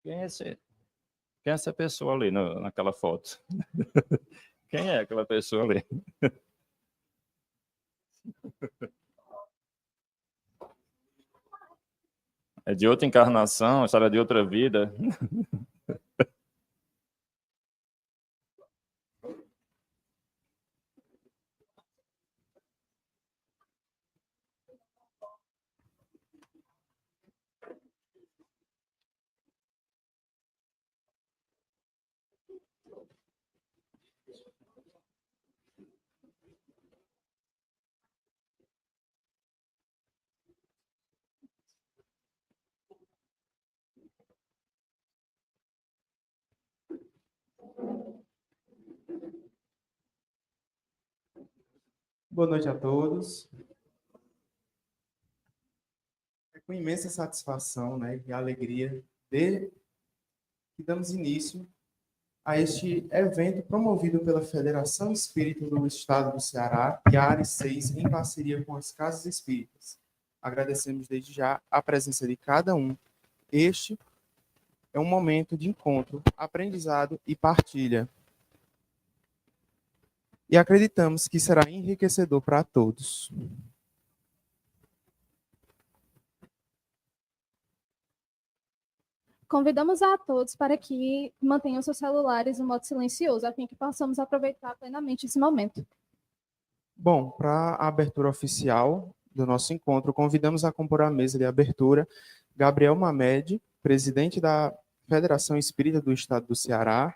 Quem é essa pessoa ali naquela foto? Quem é aquela pessoa ali? É de outra encarnação, história de outra vida. Boa noite a todos. É com imensa satisfação, né, e alegria que damos início a este evento promovido pela Federação Espírita do Estado do Ceará e a Área 6, em parceria com as Casas Espíritas. Agradecemos desde já a presença de cada um. Este é um momento de encontro, aprendizado e partilha. E acreditamos que será enriquecedor para todos. Convidamos a todos para que mantenham seus celulares no modo silencioso, a fim que possamos aproveitar plenamente esse momento. Bom, para a abertura oficial do nosso encontro, convidamos a compor a mesa de abertura Gabriel Mamed, presidente da Federação Espírita do Estado do Ceará.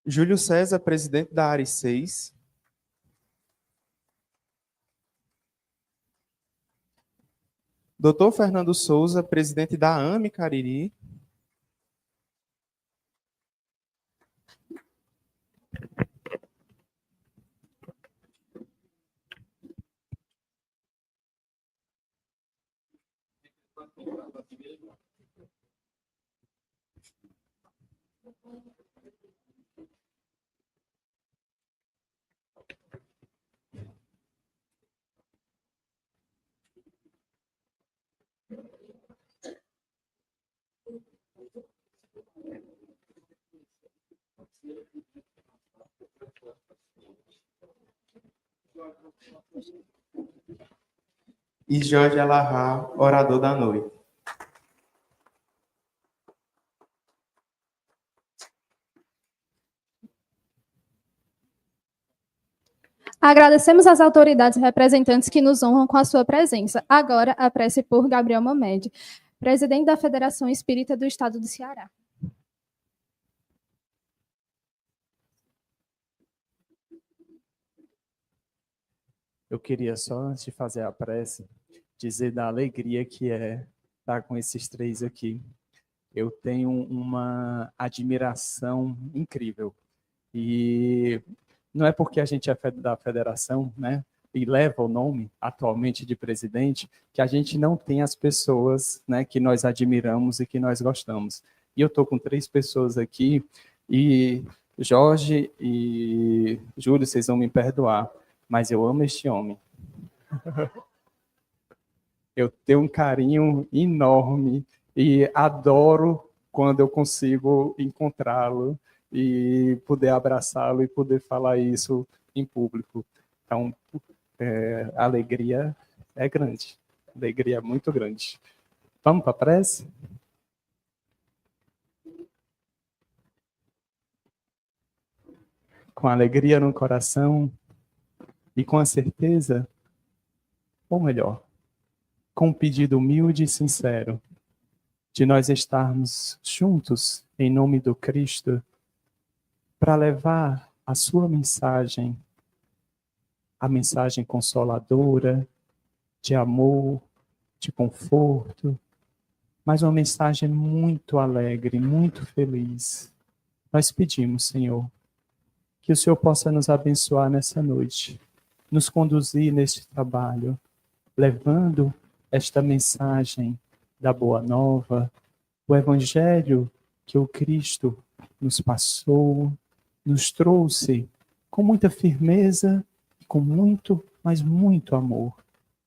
Júlio César, presidente da Área 6. Dr. Fernando Souza, presidente da AME Cariri. E Jorge Alahá, orador da noite. Agradecemos às autoridades representantes que nos honram com a sua presença. Agora, a prece por Gabriel Mamed, presidente da Federação Espírita do Estado do Ceará. Eu queria só, antes de fazer a prece, dizer da alegria que é estar com esses três aqui. Eu tenho uma admiração incrível. E não é porque a gente é da federação, né, e leva o nome atualmente de presidente, que a gente não tem as pessoas, né, que nós admiramos e que nós gostamos. E eu estou com três pessoas aqui, e Jorge e Júlio, vocês vão me perdoar, mas eu amo este homem. Eu tenho um carinho enorme e adoro quando eu consigo encontrá-lo e poder abraçá-lo e poder falar isso em público. Então, a alegria é grande, a alegria é muito grande. Vamos para a prece? Com alegria no coração e com a certeza, ou melhor, com um pedido humilde e sincero de nós estarmos juntos em nome do Cristo para levar a sua mensagem, a mensagem consoladora, de amor, de conforto, mas uma mensagem muito alegre, muito feliz. Nós pedimos, Senhor, que o Senhor possa nos abençoar nessa noite, nos conduzir neste trabalho, levando esta mensagem da Boa Nova, o Evangelho que o Cristo nos passou, nos trouxe com muita firmeza e com muito, mas muito amor.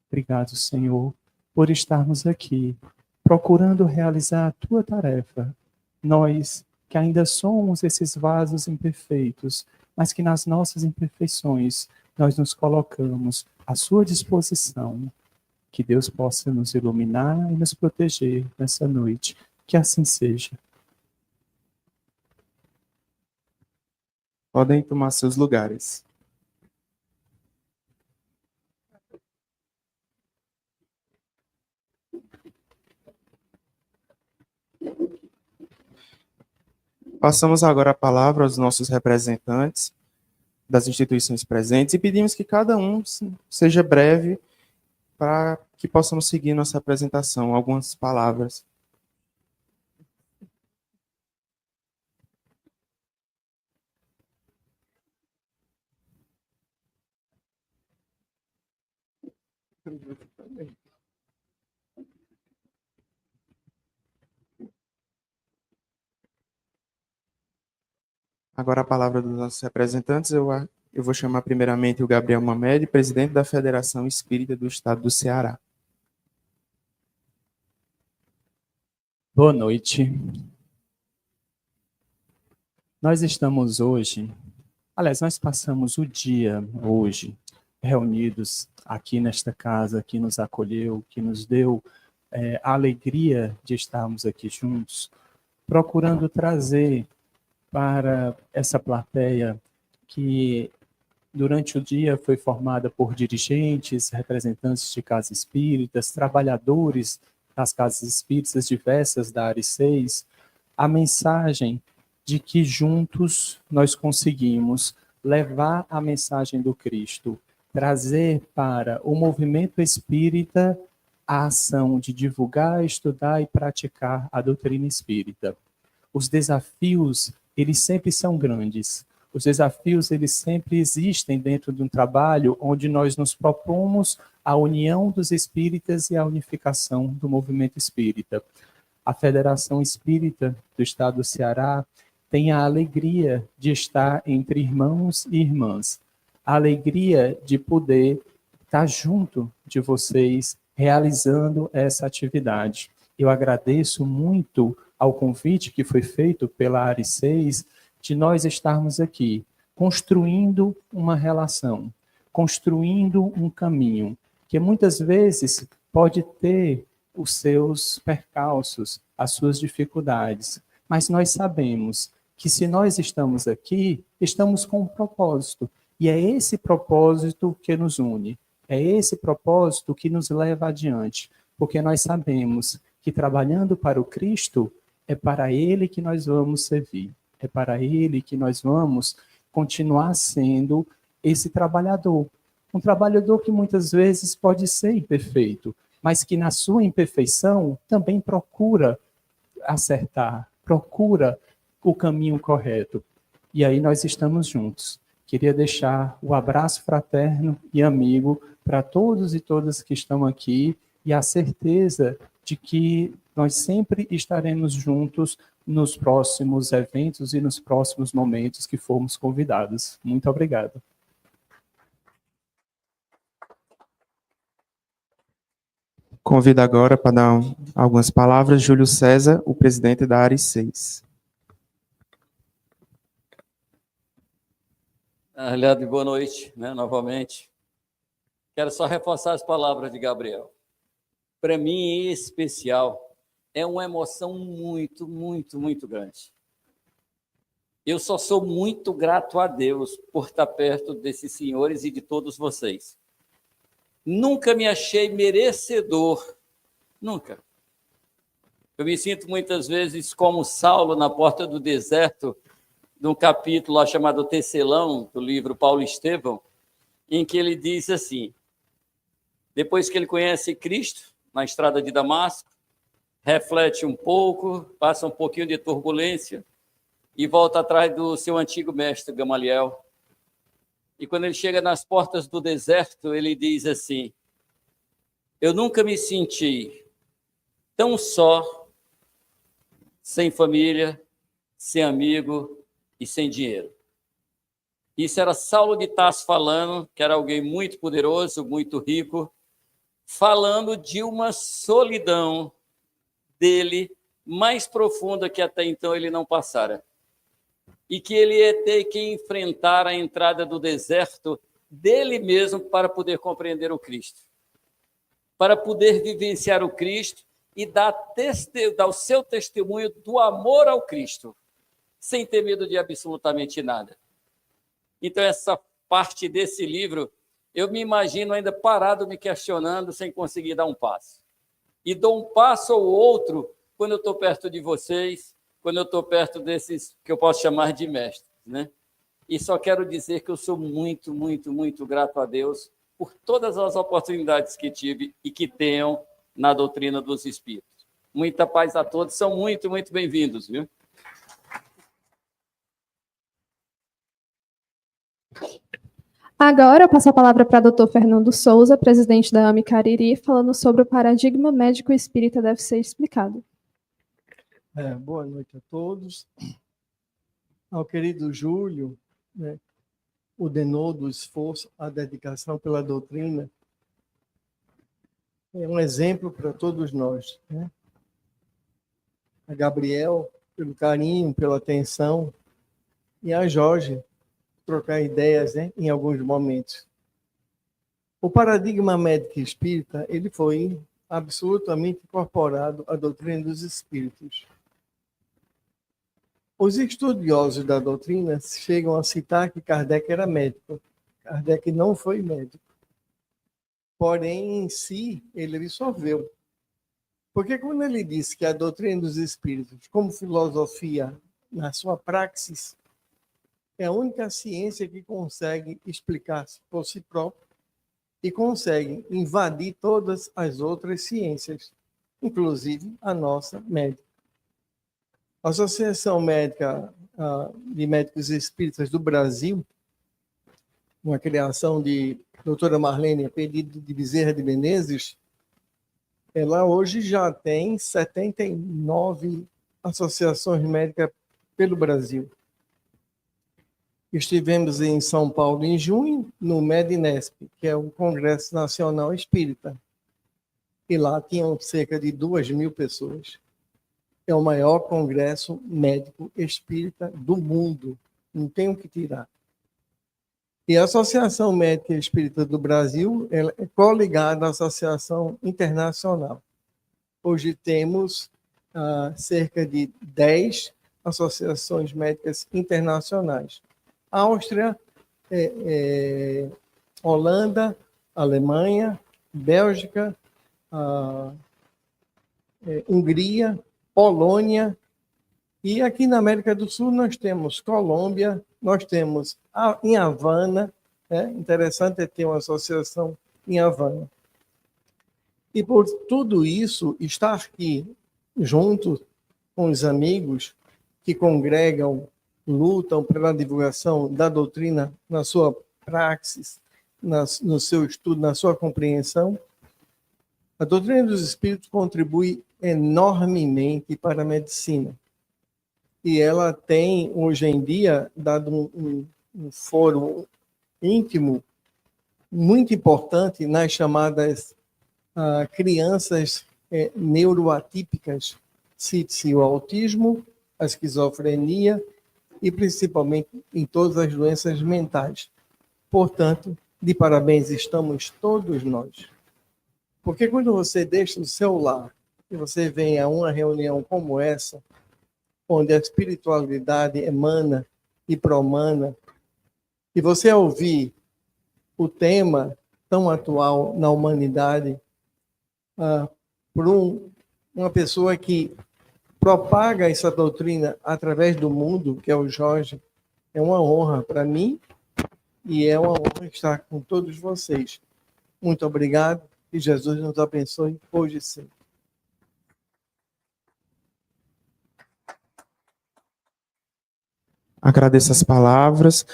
Obrigado, Senhor, por estarmos aqui, procurando realizar a tua tarefa. Nós, que ainda somos esses vasos imperfeitos, mas que nas nossas imperfeições nós nos colocamos à sua disposição. Que Deus possa nos iluminar e nos proteger nessa noite. Que assim seja. Podem tomar seus lugares. Passamos agora a palavra aos nossos representantes das instituições presentes e pedimos que cada um seja breve para que possamos seguir nossa apresentação. Algumas palavras. Agora a palavra dos nossos representantes, eu vou chamar primeiramente o Gabriel Mamed, presidente da Federação Espírita do Estado do Ceará. Boa noite. Nós estamos hoje, aliás, nós passamos o dia hoje reunidos aqui nesta casa, que nos acolheu, que nos deu a alegria de estarmos aqui juntos, procurando trazer para essa plateia que durante o dia foi formada por dirigentes, representantes de casas espíritas, trabalhadores das casas espíritas diversas da área 6, a mensagem de que juntos nós conseguimos levar a mensagem do Cristo, trazer para o movimento espírita a ação de divulgar, estudar e praticar a doutrina espírita. Os desafios, eles sempre são grandes. Os desafios, eles sempre existem dentro de um trabalho onde nós nos propomos a união dos espíritas e a unificação do movimento espírita. A Federação Espírita do Estado do Ceará tem a alegria de estar entre irmãos e irmãs, a alegria de poder estar junto de vocês, realizando essa atividade. Eu agradeço muito ao convite que foi feito pela área 6, de nós estarmos aqui, construindo uma relação, construindo um caminho, que muitas vezes pode ter os seus percalços, as suas dificuldades, mas nós sabemos que se nós estamos aqui, estamos com um propósito, e é esse propósito que nos une, é esse propósito que nos leva adiante, porque nós sabemos que trabalhando para o Cristo, é para Ele que nós vamos servir. É para Ele que nós vamos continuar sendo esse trabalhador. Um trabalhador que muitas vezes pode ser imperfeito, mas que na sua imperfeição também procura acertar, procura o caminho correto. E aí nós estamos juntos. Queria deixar o abraço fraterno e amigo para todos e todas que estão aqui e a certeza de que nós sempre estaremos juntos nos próximos eventos e nos próximos momentos que formos convidados. Muito obrigado. Convido agora para dar algumas palavras Júlio César, o presidente da área 6. Aliado, boa noite, novamente. Quero só reforçar as palavras de Gabriel. Para mim, em especial, é uma emoção muito, muito, muito grande. Eu só sou muito grato a Deus por estar perto desses senhores e de todos vocês. Nunca me achei merecedor, nunca. Eu me sinto muitas vezes como Saulo na porta do deserto, num capítulo lá chamado Tecelão, do livro Paulo Estevão, em que ele diz assim, depois que ele conhece Cristo, na estrada de Damasco, reflete um pouco, passa um pouquinho de turbulência e volta atrás do seu antigo mestre, Gamaliel. E quando ele chega nas portas do deserto, ele diz assim, eu nunca me senti tão só, sem família, sem amigo e sem dinheiro. Isso era Saulo de Tarso falando, que era alguém muito poderoso, muito rico, falando de uma solidão dele mais profunda que até então ele não passara. E que ele ia ter que enfrentar a entrada do deserto dele mesmo para poder compreender o Cristo. Para poder vivenciar o Cristo e dar o seu testemunho do amor ao Cristo, sem ter medo de absolutamente nada. Então, essa parte desse livro, eu me imagino ainda parado, me questionando, sem conseguir dar um passo. E dou um passo ou outro quando eu estou perto de vocês, quando eu estou perto desses que eu posso chamar de mestres, né? E só quero dizer que eu sou muito, muito, muito grato a Deus por todas as oportunidades que tive e que tenho na doutrina dos Espíritos. Muita paz a todos, são muito, muito bem-vindos, viu? Agora eu passo a palavra para o Dr. Fernando Souza, presidente da AME Cariri, falando sobre o paradigma médico espírita deve ser explicado. Boa noite a todos. Ao querido Júlio, né, o denodo, o esforço, a dedicação pela doutrina, é um exemplo para todos nós, né? A Gabriel, pelo carinho, pela atenção, e a Jorge, trocar ideias, né, em alguns momentos. O paradigma médico espírita, ele foi absolutamente incorporado à doutrina dos espíritos. Os estudiosos da doutrina chegam a citar que Kardec era médico. Kardec não foi médico. Porém, em si, ele absorveu. Porque quando ele disse que a doutrina dos espíritos, como filosofia, na sua praxis, é a única ciência que consegue explicar-se por si própria e consegue invadir todas as outras ciências, inclusive a nossa médica. A Associação Médica de Médicos Espíritas do Brasil, uma criação de doutora Marlene, a pedido de Bezerra de Menezes, ela hoje já tem 79 associações médicas pelo Brasil. Estivemos em São Paulo em junho, no MEDINESP, que é o Congresso Nacional Espírita. E lá tinham cerca de 2.000 pessoas. É o maior congresso médico espírita do mundo. Não tem o que tirar. E a Associação Médica Espírita do Brasil ela é coligada à Associação Internacional. Hoje temos cerca de 10 associações médicas internacionais. Áustria, Holanda, Alemanha, Bélgica, Hungria, Polônia, e aqui na América do Sul nós temos Colômbia, nós temos em Havana, interessante é ter uma associação em Havana. E por tudo isso, estar aqui junto com os amigos que congregam, lutam pela divulgação da doutrina na sua praxis, no seu estudo, na sua compreensão, a doutrina dos espíritos contribui enormemente para a medicina. E ela tem, hoje em dia, dado um foro íntimo muito importante nas chamadas crianças neuroatípicas, cite-se o autismo, a esquizofrenia e principalmente em todas as doenças mentais. Portanto, de parabéns estamos todos nós. Porque quando você deixa o seu lar e você vem a uma reunião como essa, onde a espiritualidade emana e promana, e você ouvir o tema tão atual na humanidade, por uma pessoa que propaga essa doutrina através do mundo, que é o Jorge, é uma honra para mim e é uma honra estar com todos vocês. Muito obrigado e Jesus nos abençoe hoje e sempre. Agradeço as palavras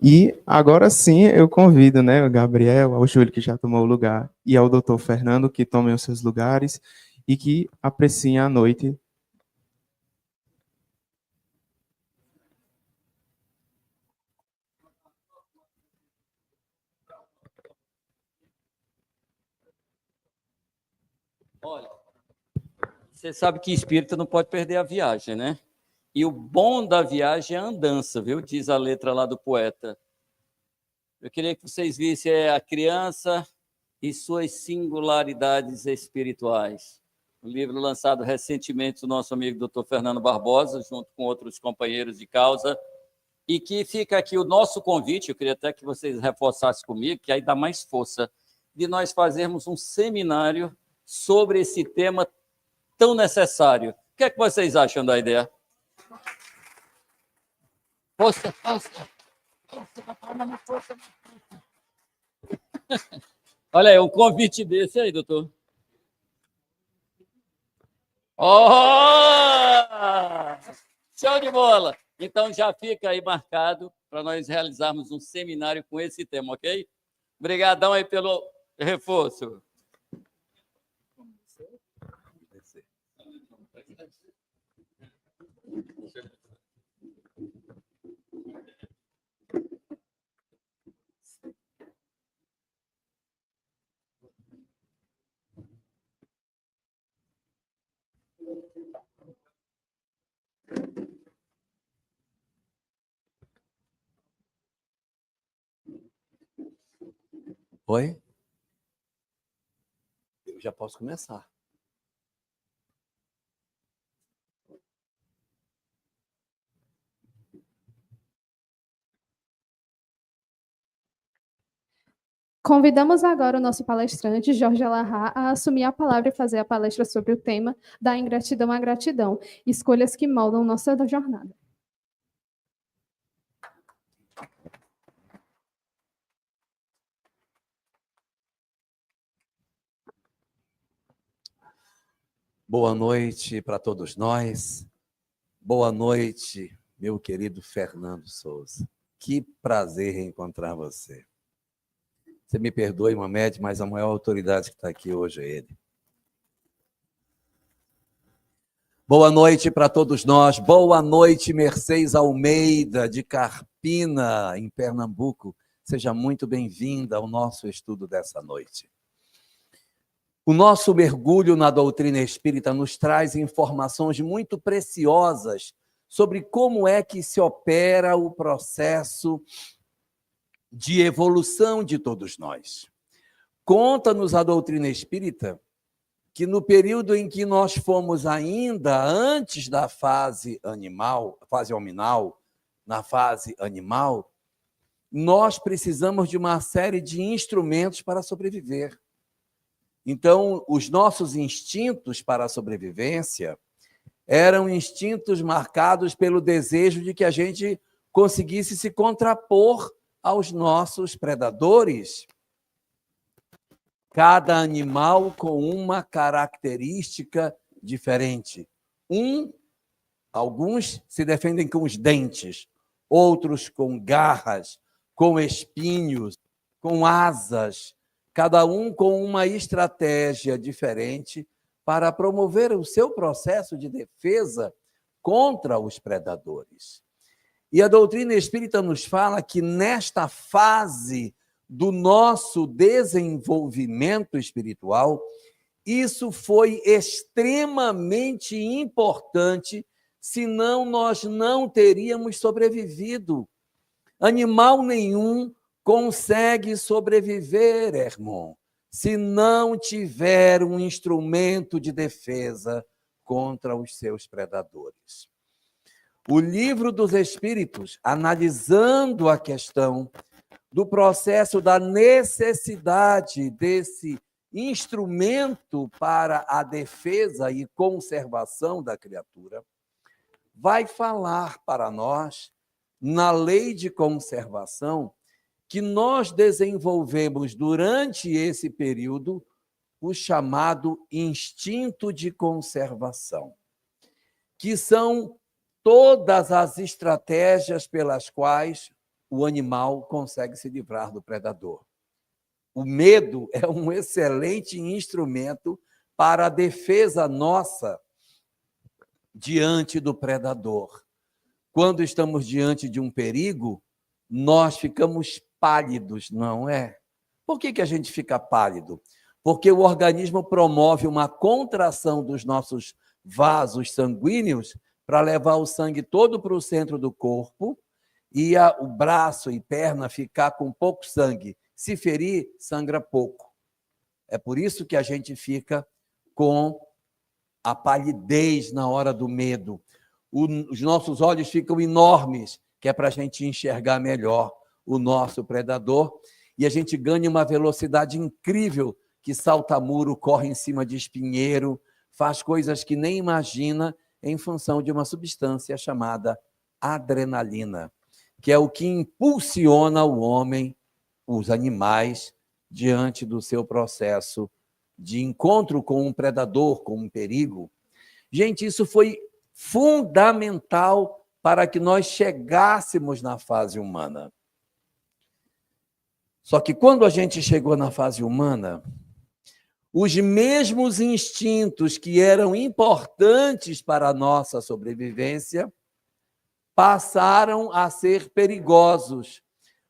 e agora sim eu convido, né, o Gabriel, ao Júlio que já tomou o lugar e ao Dr. Fernando que tomem os seus lugares e que apreciem a noite. Olha, você sabe que espírita não pode perder a viagem, né? E o bom da viagem é a andança, viu? Diz a letra lá do poeta. Eu queria que vocês vissem a criança e suas singularidades espirituais. Um livro lançado recentemente do nosso amigo Dr. Fernando Barbosa, junto com outros companheiros de causa, e que fica aqui o nosso convite, eu queria até que vocês reforçassem comigo, que aí dá mais força, de nós fazermos um seminário sobre esse tema tão necessário. O que é que vocês acham da ideia? Força, força. Olha aí, um convite desse aí, doutor. Oh! Show de bola! Então já fica aí marcado para nós realizarmos um seminário com esse tema, ok? Obrigadão aí pelo reforço. Oi? Eu já posso começar. Convidamos agora o nosso palestrante, Jorge Alahá, a assumir a palavra e fazer a palestra sobre o tema da ingratidão à gratidão, escolhas que moldam nossa jornada. Boa noite para todos nós. Boa noite, meu querido Fernando Souza. Que prazer reencontrar você. Você me perdoe, Mamed, mas a maior autoridade que está aqui hoje é ele. Boa noite para todos nós. Boa noite, Mercedes Almeida, de Carpina, em Pernambuco. Seja muito bem-vinda ao nosso estudo dessa noite. O nosso mergulho na doutrina espírita nos traz informações muito preciosas sobre como é que se opera o processo de evolução de todos nós. Conta-nos a doutrina espírita que no período em que nós fomos ainda antes da fase animal, fase hominal, na fase animal, nós precisamos de uma série de instrumentos para sobreviver. Então, os nossos instintos para a sobrevivência eram instintos marcados pelo desejo de que a gente conseguisse se contrapor aos nossos predadores. Cada animal com uma característica diferente. Alguns se defendem com os dentes, outros com garras, com espinhos, com asas, cada um com uma estratégia diferente para promover o seu processo de defesa contra os predadores. E a doutrina espírita nos fala que nesta fase do nosso desenvolvimento espiritual, isso foi extremamente importante, senão nós não teríamos sobrevivido. Animal nenhum consegue sobreviver, irmão, se não tiver um instrumento de defesa contra os seus predadores. O Livro dos Espíritos, analisando a questão do processo da necessidade desse instrumento para a defesa e conservação da criatura, vai falar para nós, na lei de conservação, que nós desenvolvemos durante esse período o chamado instinto de conservação, que são todas as estratégias pelas quais o animal consegue se livrar do predador. O medo é um excelente instrumento para a defesa nossa diante do predador. Quando estamos diante de um perigo, nós ficamos pálidos, não é? Por que a gente fica pálido? porque o organismo promove uma contração dos nossos vasos sanguíneos para levar o sangue todo para o centro do corpo e o braço e perna ficar com pouco sangue. Se ferir, sangra pouco. É por isso que a gente fica com a palidez na hora do medo. Os nossos olhos ficam enormes, que é para a gente enxergar melhor o nosso predador, e a gente ganha uma velocidade incrível, que salta muro, corre em cima de espinheiro, faz coisas que nem imagina em função de uma substância chamada adrenalina, que é o que impulsiona o homem, os animais, diante do seu processo de encontro com um predador, com um perigo. Gente, isso foi fundamental para que nós chegássemos na fase humana. Só que quando a gente chegou na fase humana, os mesmos instintos que eram importantes para a nossa sobrevivência passaram a ser perigosos,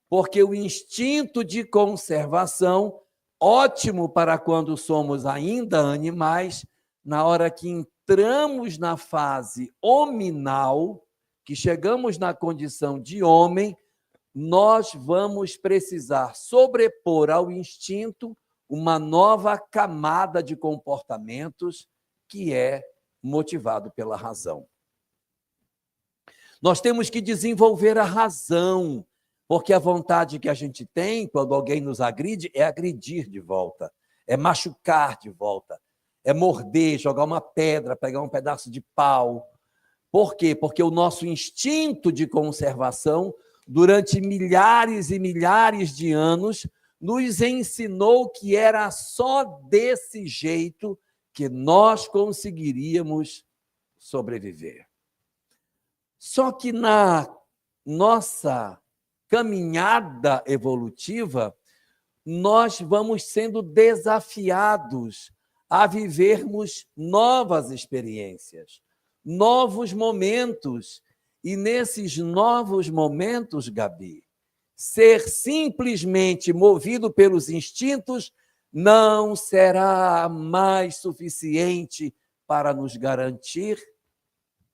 porque o instinto de conservação, ótimo para quando somos ainda animais, na hora que entramos na fase hominal, que chegamos na condição de homem, nós vamos precisar sobrepor ao instinto uma nova camada de comportamentos que é motivado pela razão. Nós temos que desenvolver a razão, porque a vontade que a gente tem quando alguém nos agride é agredir de volta, é machucar de volta, é morder, jogar uma pedra, pegar um pedaço de pau. Por quê? Porque o nosso instinto de conservação, durante milhares e milhares de anos, nos ensinou que era só desse jeito que nós conseguiríamos sobreviver. Só que na nossa caminhada evolutiva, nós vamos sendo desafiados a vivermos novas experiências, novos momentos. E nesses novos momentos, Gabi, ser simplesmente movido pelos instintos não será mais suficiente para nos garantir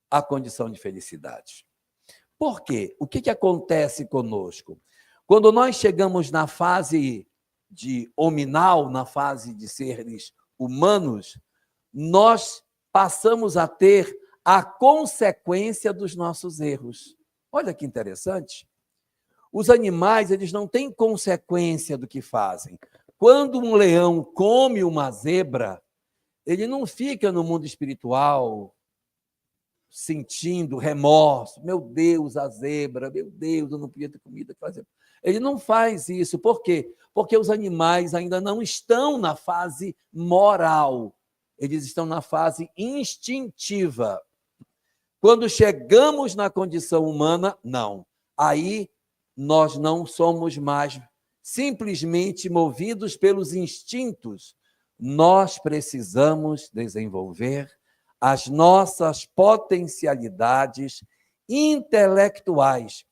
a condição de felicidade. Por quê? O que acontece conosco? Quando nós chegamos na fase de hominal, na fase de seres humanos, nós passamos a ter a consequência dos nossos erros. Olha que interessante. Os animais, eles não têm consequência do que fazem. Quando um leão come uma zebra, ele não fica no mundo espiritual sentindo remorso. Meu Deus, a zebra, meu Deus, eu não podia ter comido aquela zebra. Ele não faz isso. Por quê? Porque os animais ainda não estão na fase moral. Eles estão na fase instintiva. Quando chegamos na condição humana, não. Aí nós não somos mais simplesmente movidos pelos instintos. Nós precisamos desenvolver as nossas potencialidades intelectuais.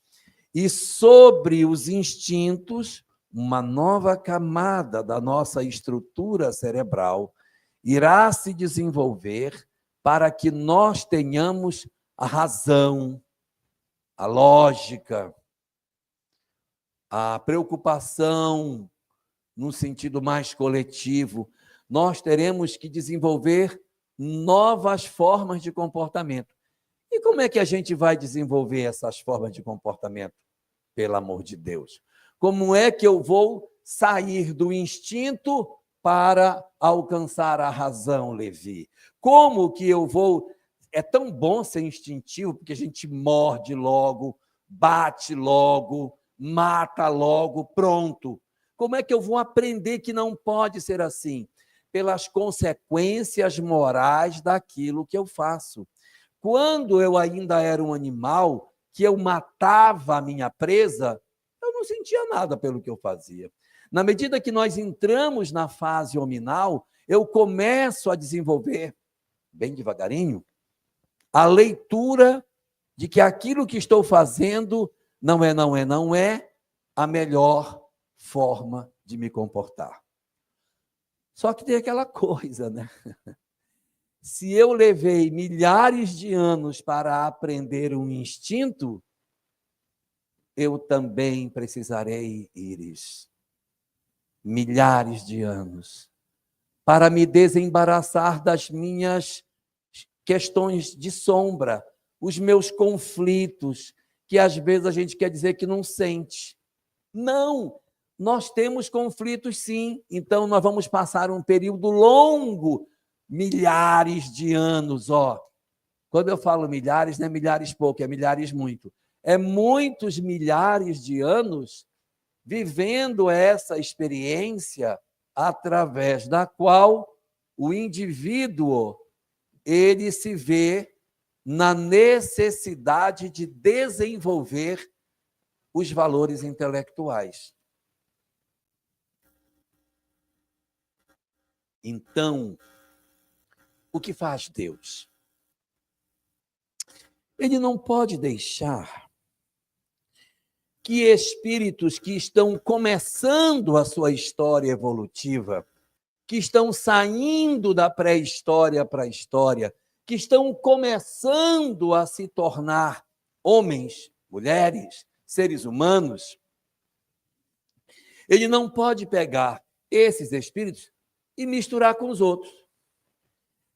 E sobre os instintos, uma nova camada da nossa estrutura cerebral irá se desenvolver para que nós tenhamos a razão, a lógica, a preocupação no sentido mais coletivo. Nós teremos que desenvolver novas formas de comportamento. E como é que a gente vai desenvolver essas formas de comportamento? Pelo amor de Deus. Como é que eu vou sair do instinto para alcançar a razão, Levi? Como que eu vou... É tão bom ser instintivo, porque a gente morde logo, bate logo, mata logo, pronto. Como é que eu vou aprender que não pode ser assim? Pelas consequências morais daquilo que eu faço. Quando eu ainda era um animal, que eu matava a minha presa, eu não sentia nada pelo que eu fazia. Na medida que nós entramos na fase hominal, eu começo a desenvolver, bem devagarinho, a leitura de que aquilo que estou fazendo não é a melhor forma de me comportar. Só que tem aquela coisa, né? Se eu levei milhares de anos para aprender um instinto, eu também precisarei, Íris, milhares de anos para me desembaraçar das minhas questões de sombra, os meus conflitos, que às vezes a gente quer dizer que não sente. Não, nós temos conflitos sim, então nós vamos passar um período longo, milhares de anos, ó. Quando eu falo milhares, não é milhares pouco, é milhares muito. É muitos milhares de anos vivendo essa experiência através da qual o indivíduo ele se vê na necessidade de desenvolver os valores intelectuais. Então, o que faz Deus? Ele não pode deixar que espíritos que estão começando a sua história evolutiva, que estão saindo da pré-história para a história, que estão começando a se tornar homens, mulheres, seres humanos, ele não pode pegar esses espíritos e misturar com os outros.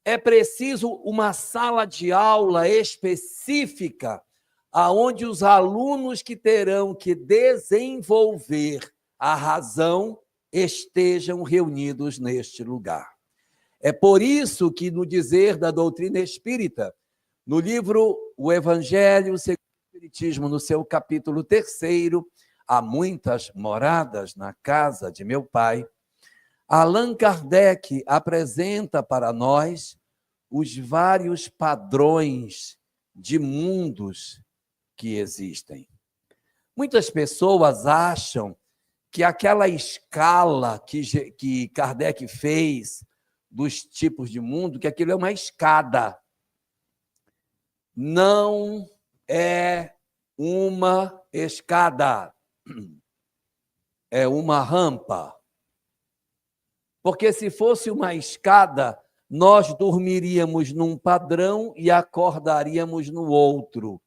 É preciso uma sala de aula específica aonde os alunos que terão que desenvolver a razão estejam reunidos neste lugar. É por isso que, no dizer da doutrina espírita, no livro O Evangelho segundo o Espiritismo, no seu capítulo 3º, Há muitas moradas na casa de meu pai, Allan Kardec apresenta para nós os vários padrões de mundos que existem. Muitas pessoas acham que aquela escala que Kardec fez dos tipos de mundo, que aquilo é uma escada. Não é uma escada, é uma rampa. Porque se fosse uma escada, nós dormiríamos num padrão e acordaríamos no outro.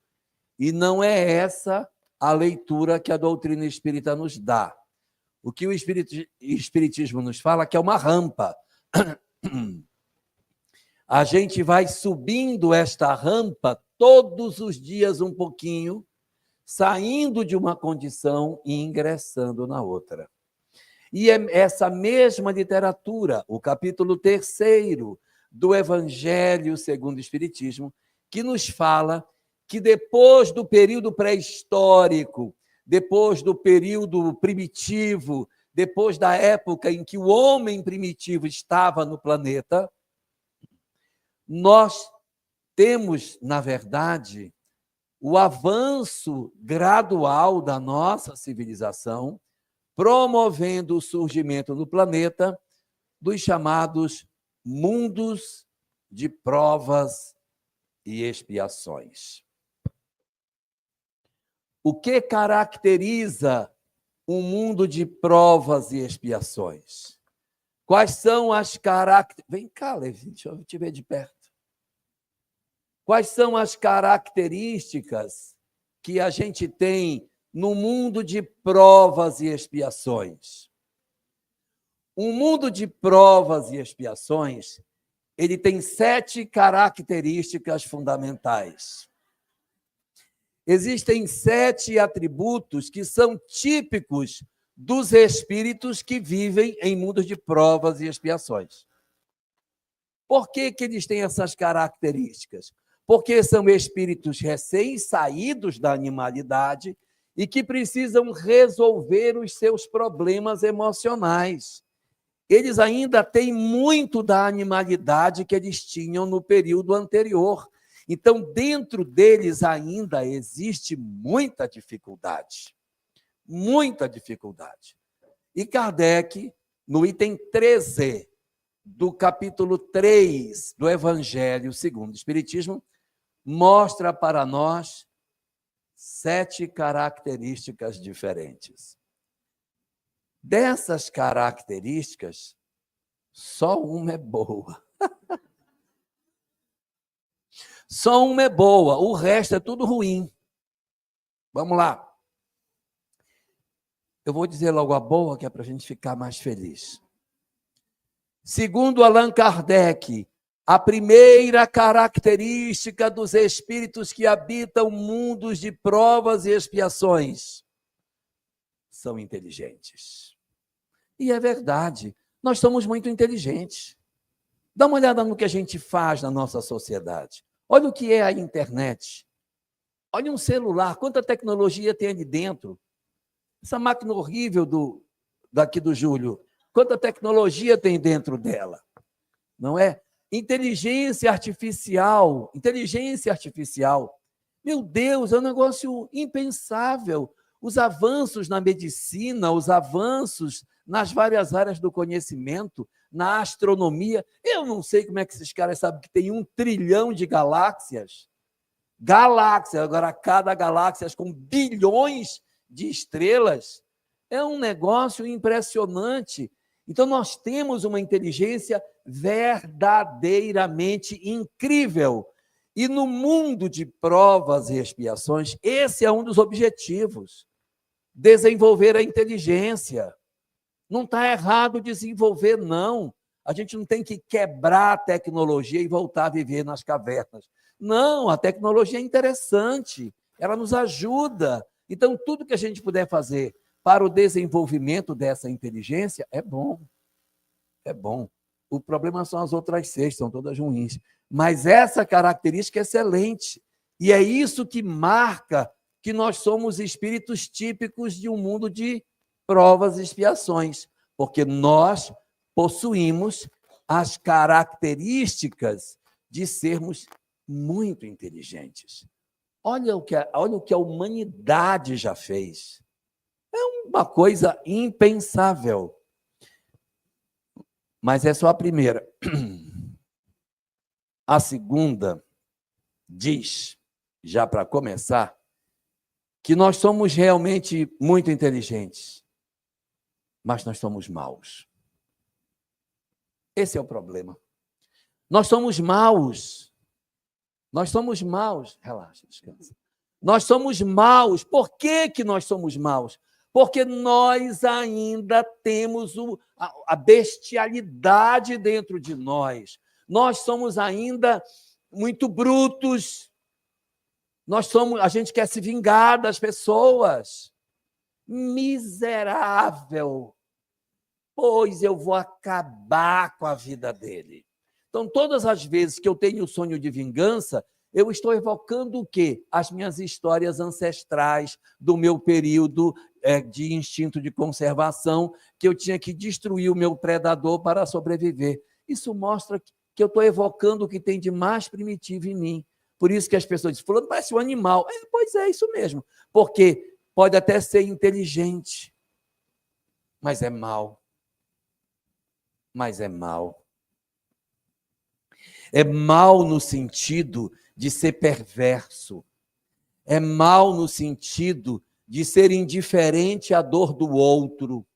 E não é essa a leitura que a doutrina espírita nos dá. O que o espiritismo nos fala que é uma rampa. A gente vai subindo esta rampa todos os dias um pouquinho, saindo de uma condição e ingressando na outra. E é essa mesma literatura, o capítulo 3º do Evangelho segundo o Espiritismo, que nos fala que depois do período pré-histórico, depois do período primitivo, depois da época em que o homem primitivo estava no planeta, nós temos, na verdade, o avanço gradual da nossa civilização, promovendo o surgimento no planeta dos chamados mundos de provas e expiações. O que caracteriza um mundo de provas e expiações? Quais são as características... Vem cá, Levi, deixa eu te ver de perto. Quais são as características que a gente tem no mundo de provas e expiações? Um mundo de provas e expiações, ele tem 7 características fundamentais. Existem 7 atributos que são típicos dos espíritos que vivem em mundos de provas e expiações. Por que eles têm essas características? Porque são espíritos recém-saídos da animalidade e que precisam resolver os seus problemas emocionais. Eles ainda têm muito da animalidade que eles tinham no período anterior. Então, dentro deles ainda existe muita dificuldade. Muita dificuldade. E Kardec, no item 13 do capítulo 3 do Evangelho segundo o Espiritismo, mostra para nós 7 características diferentes. Dessas características, Só uma é boa. Só uma é boa, o resto é tudo ruim. Vamos lá. Eu vou dizer logo a boa, que é para a gente ficar mais feliz. Segundo Allan Kardec, a primeira característica dos espíritos que habitam mundos de provas e expiações são inteligentes. E é verdade, nós somos muito inteligentes. Dá uma olhada no que a gente faz na nossa sociedade. Olha o que é a internet. Olha um celular, quanta tecnologia tem ali dentro. Essa máquina horrível daqui do Júlio, quanta tecnologia tem dentro dela, não é? Inteligência artificial. Meu Deus, é um negócio impensável. Os avanços na medicina, os avanços nas várias áreas do conhecimento, na astronomia. Eu não sei como é que esses caras sabem que tem 1 trilhão de galáxias. Galáxias, agora cada galáxia com bilhões de estrelas. É um negócio impressionante. Então, nós temos uma inteligência verdadeiramente incrível. E no mundo de provas e expiações, esse é um dos objetivos. Desenvolver a inteligência. Não está errado desenvolver, não. A gente não tem que quebrar a tecnologia e voltar a viver nas cavernas. Não, a tecnologia é interessante, ela nos ajuda. Então, tudo que a gente puder fazer para o desenvolvimento dessa inteligência é bom. É bom. O problema são as outras 6, são todas ruins. Mas essa característica é excelente. E é isso que marca que nós somos espíritos típicos de um mundo de provas e expiações, porque nós possuímos as características de sermos muito inteligentes. Olha o que a humanidade já fez. É uma coisa impensável. Mas é só a primeira. A segunda diz, já para começar, que nós somos realmente muito inteligentes, mas nós somos maus. Esse é o problema. Nós somos maus. Nós somos maus. Relaxa, descansa. Nós somos maus. Por que nós somos maus? Porque nós ainda temos a bestialidade dentro de nós. Nós somos ainda muito brutos. A gente quer se vingar das pessoas. Miserável. Pois eu vou acabar com a vida dele. Então, todas as vezes que eu tenho o sonho de vingança, eu estou evocando o quê? As minhas histórias ancestrais do meu período de instinto de conservação, que eu tinha que destruir o meu predador para sobreviver. Isso mostra que eu estou evocando o que tem de mais primitivo em mim. Por isso que as pessoas dizem, fulano parece um animal. Pois é, isso mesmo. Porque pode até ser inteligente, mas é mau. Mas é mau. É mau no sentido de ser perverso. É mau no sentido de ser indiferente à dor do outro.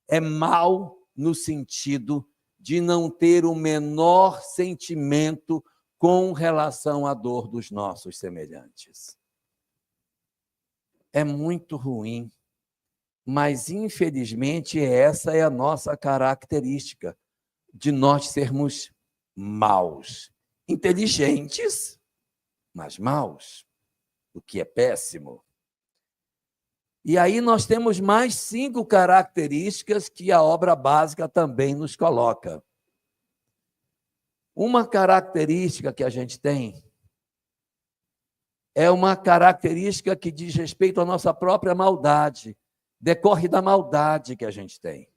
É mau no sentido de não ter o menor sentimento com relação à dor dos nossos semelhantes. É muito ruim, mas infelizmente essa é a nossa característica, de nós sermos maus, inteligentes, mas maus, o que é péssimo. E aí nós temos mais 5 características que a obra básica também nos coloca. Uma característica que a gente tem é uma característica que diz respeito à nossa própria maldade, decorre da maldade que a gente tem.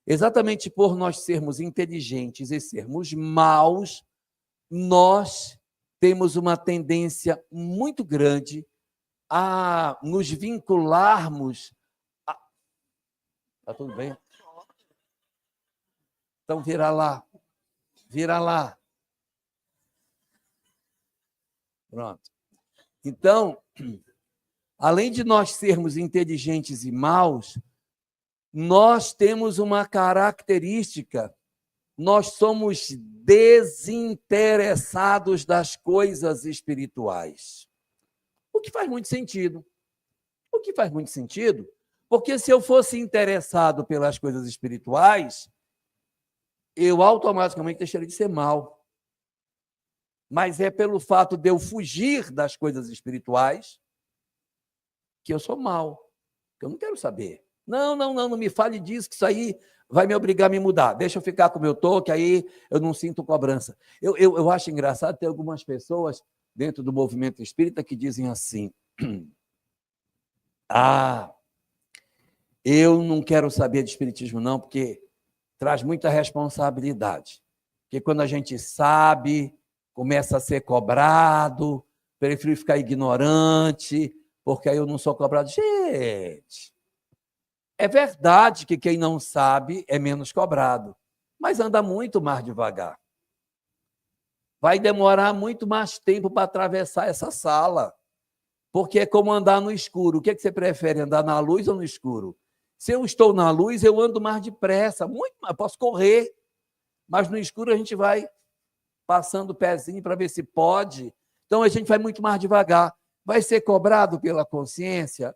Exatamente por nós sermos inteligentes e sermos maus, nós temos uma tendência muito grande a nos vincularmos. Tá tudo bem? Então, vira lá. Vira lá. Pronto. Então, além de nós sermos inteligentes e maus, nós temos uma característica nós somos desinteressados das coisas espirituais. O que faz muito sentido. O que faz muito sentido, porque se eu fosse interessado pelas coisas espirituais, eu automaticamente deixaria de ser mal. Mas é pelo fato de eu fugir das coisas espirituais que eu sou mal, que eu não quero saber. Não me fale disso, que isso aí vai me obrigar a me mudar. Deixa eu ficar como eu estou, que aí eu não sinto cobrança. Eu acho engraçado ter algumas pessoas dentro do movimento espírita que dizem assim: eu não quero saber de espiritismo não, porque traz muita responsabilidade. Porque quando a gente sabe, começa a ser cobrado, prefiro ficar ignorante, porque aí eu não sou cobrado. Gente, é verdade que quem não sabe é menos cobrado, mas anda muito mais devagar. Vai demorar muito mais tempo para atravessar essa sala, porque é como andar no escuro. O que você prefere, andar na luz ou no escuro? Se eu estou na luz, eu ando mais depressa, muito mais, posso correr, mas no escuro a gente vai passando o pezinho para ver se pode. Então a gente vai muito mais devagar. Vai ser cobrado pela consciência?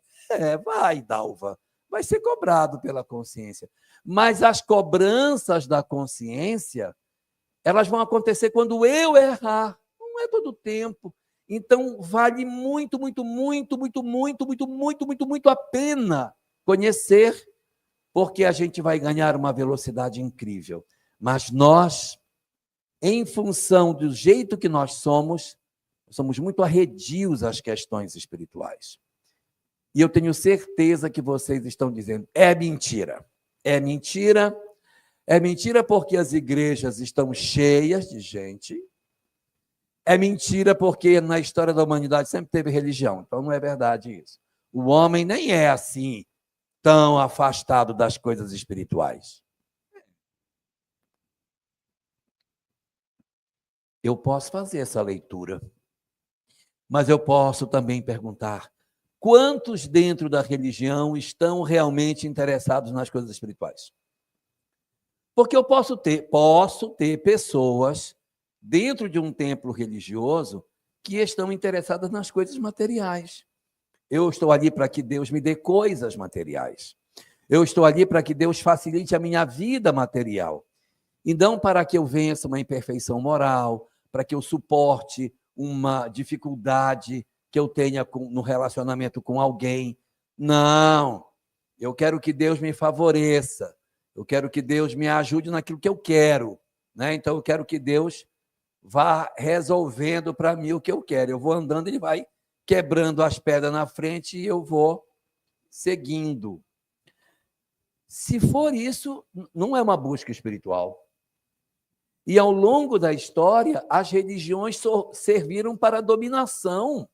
Vai, Dalva. Vai ser cobrado pela consciência. Mas as cobranças da consciência, elas vão acontecer quando eu errar. Não é todo o tempo. Então, vale muito a pena conhecer, porque a gente vai ganhar uma velocidade incrível. Mas nós, em função do jeito que nós somos muito arredios às questões espirituais. E eu tenho certeza que vocês estão dizendo, é mentira. É mentira. É mentira porque as igrejas estão cheias de gente. É mentira porque na história da humanidade sempre teve religião. Então não é verdade isso. O homem nem é assim tão afastado das coisas espirituais. Eu posso fazer essa leitura, mas eu posso também perguntar: quantos dentro da religião estão realmente interessados nas coisas espirituais? Porque eu posso ter pessoas dentro de um templo religioso que estão interessadas nas coisas materiais. Eu estou ali para que Deus me dê coisas materiais. Eu estou ali para que Deus facilite a minha vida material. Então, para que eu vença uma imperfeição moral, para que eu suporte uma dificuldade que eu tenha no relacionamento com alguém. Não, eu quero que Deus me favoreça. Eu quero que Deus me ajude naquilo que eu quero. Né? Então, eu quero que Deus vá resolvendo para mim o que eu quero. Eu vou andando, ele vai quebrando as pedras na frente e eu vou seguindo. Se for isso, não é uma busca espiritual. E ao longo da história, as religiões serviram para a dominação.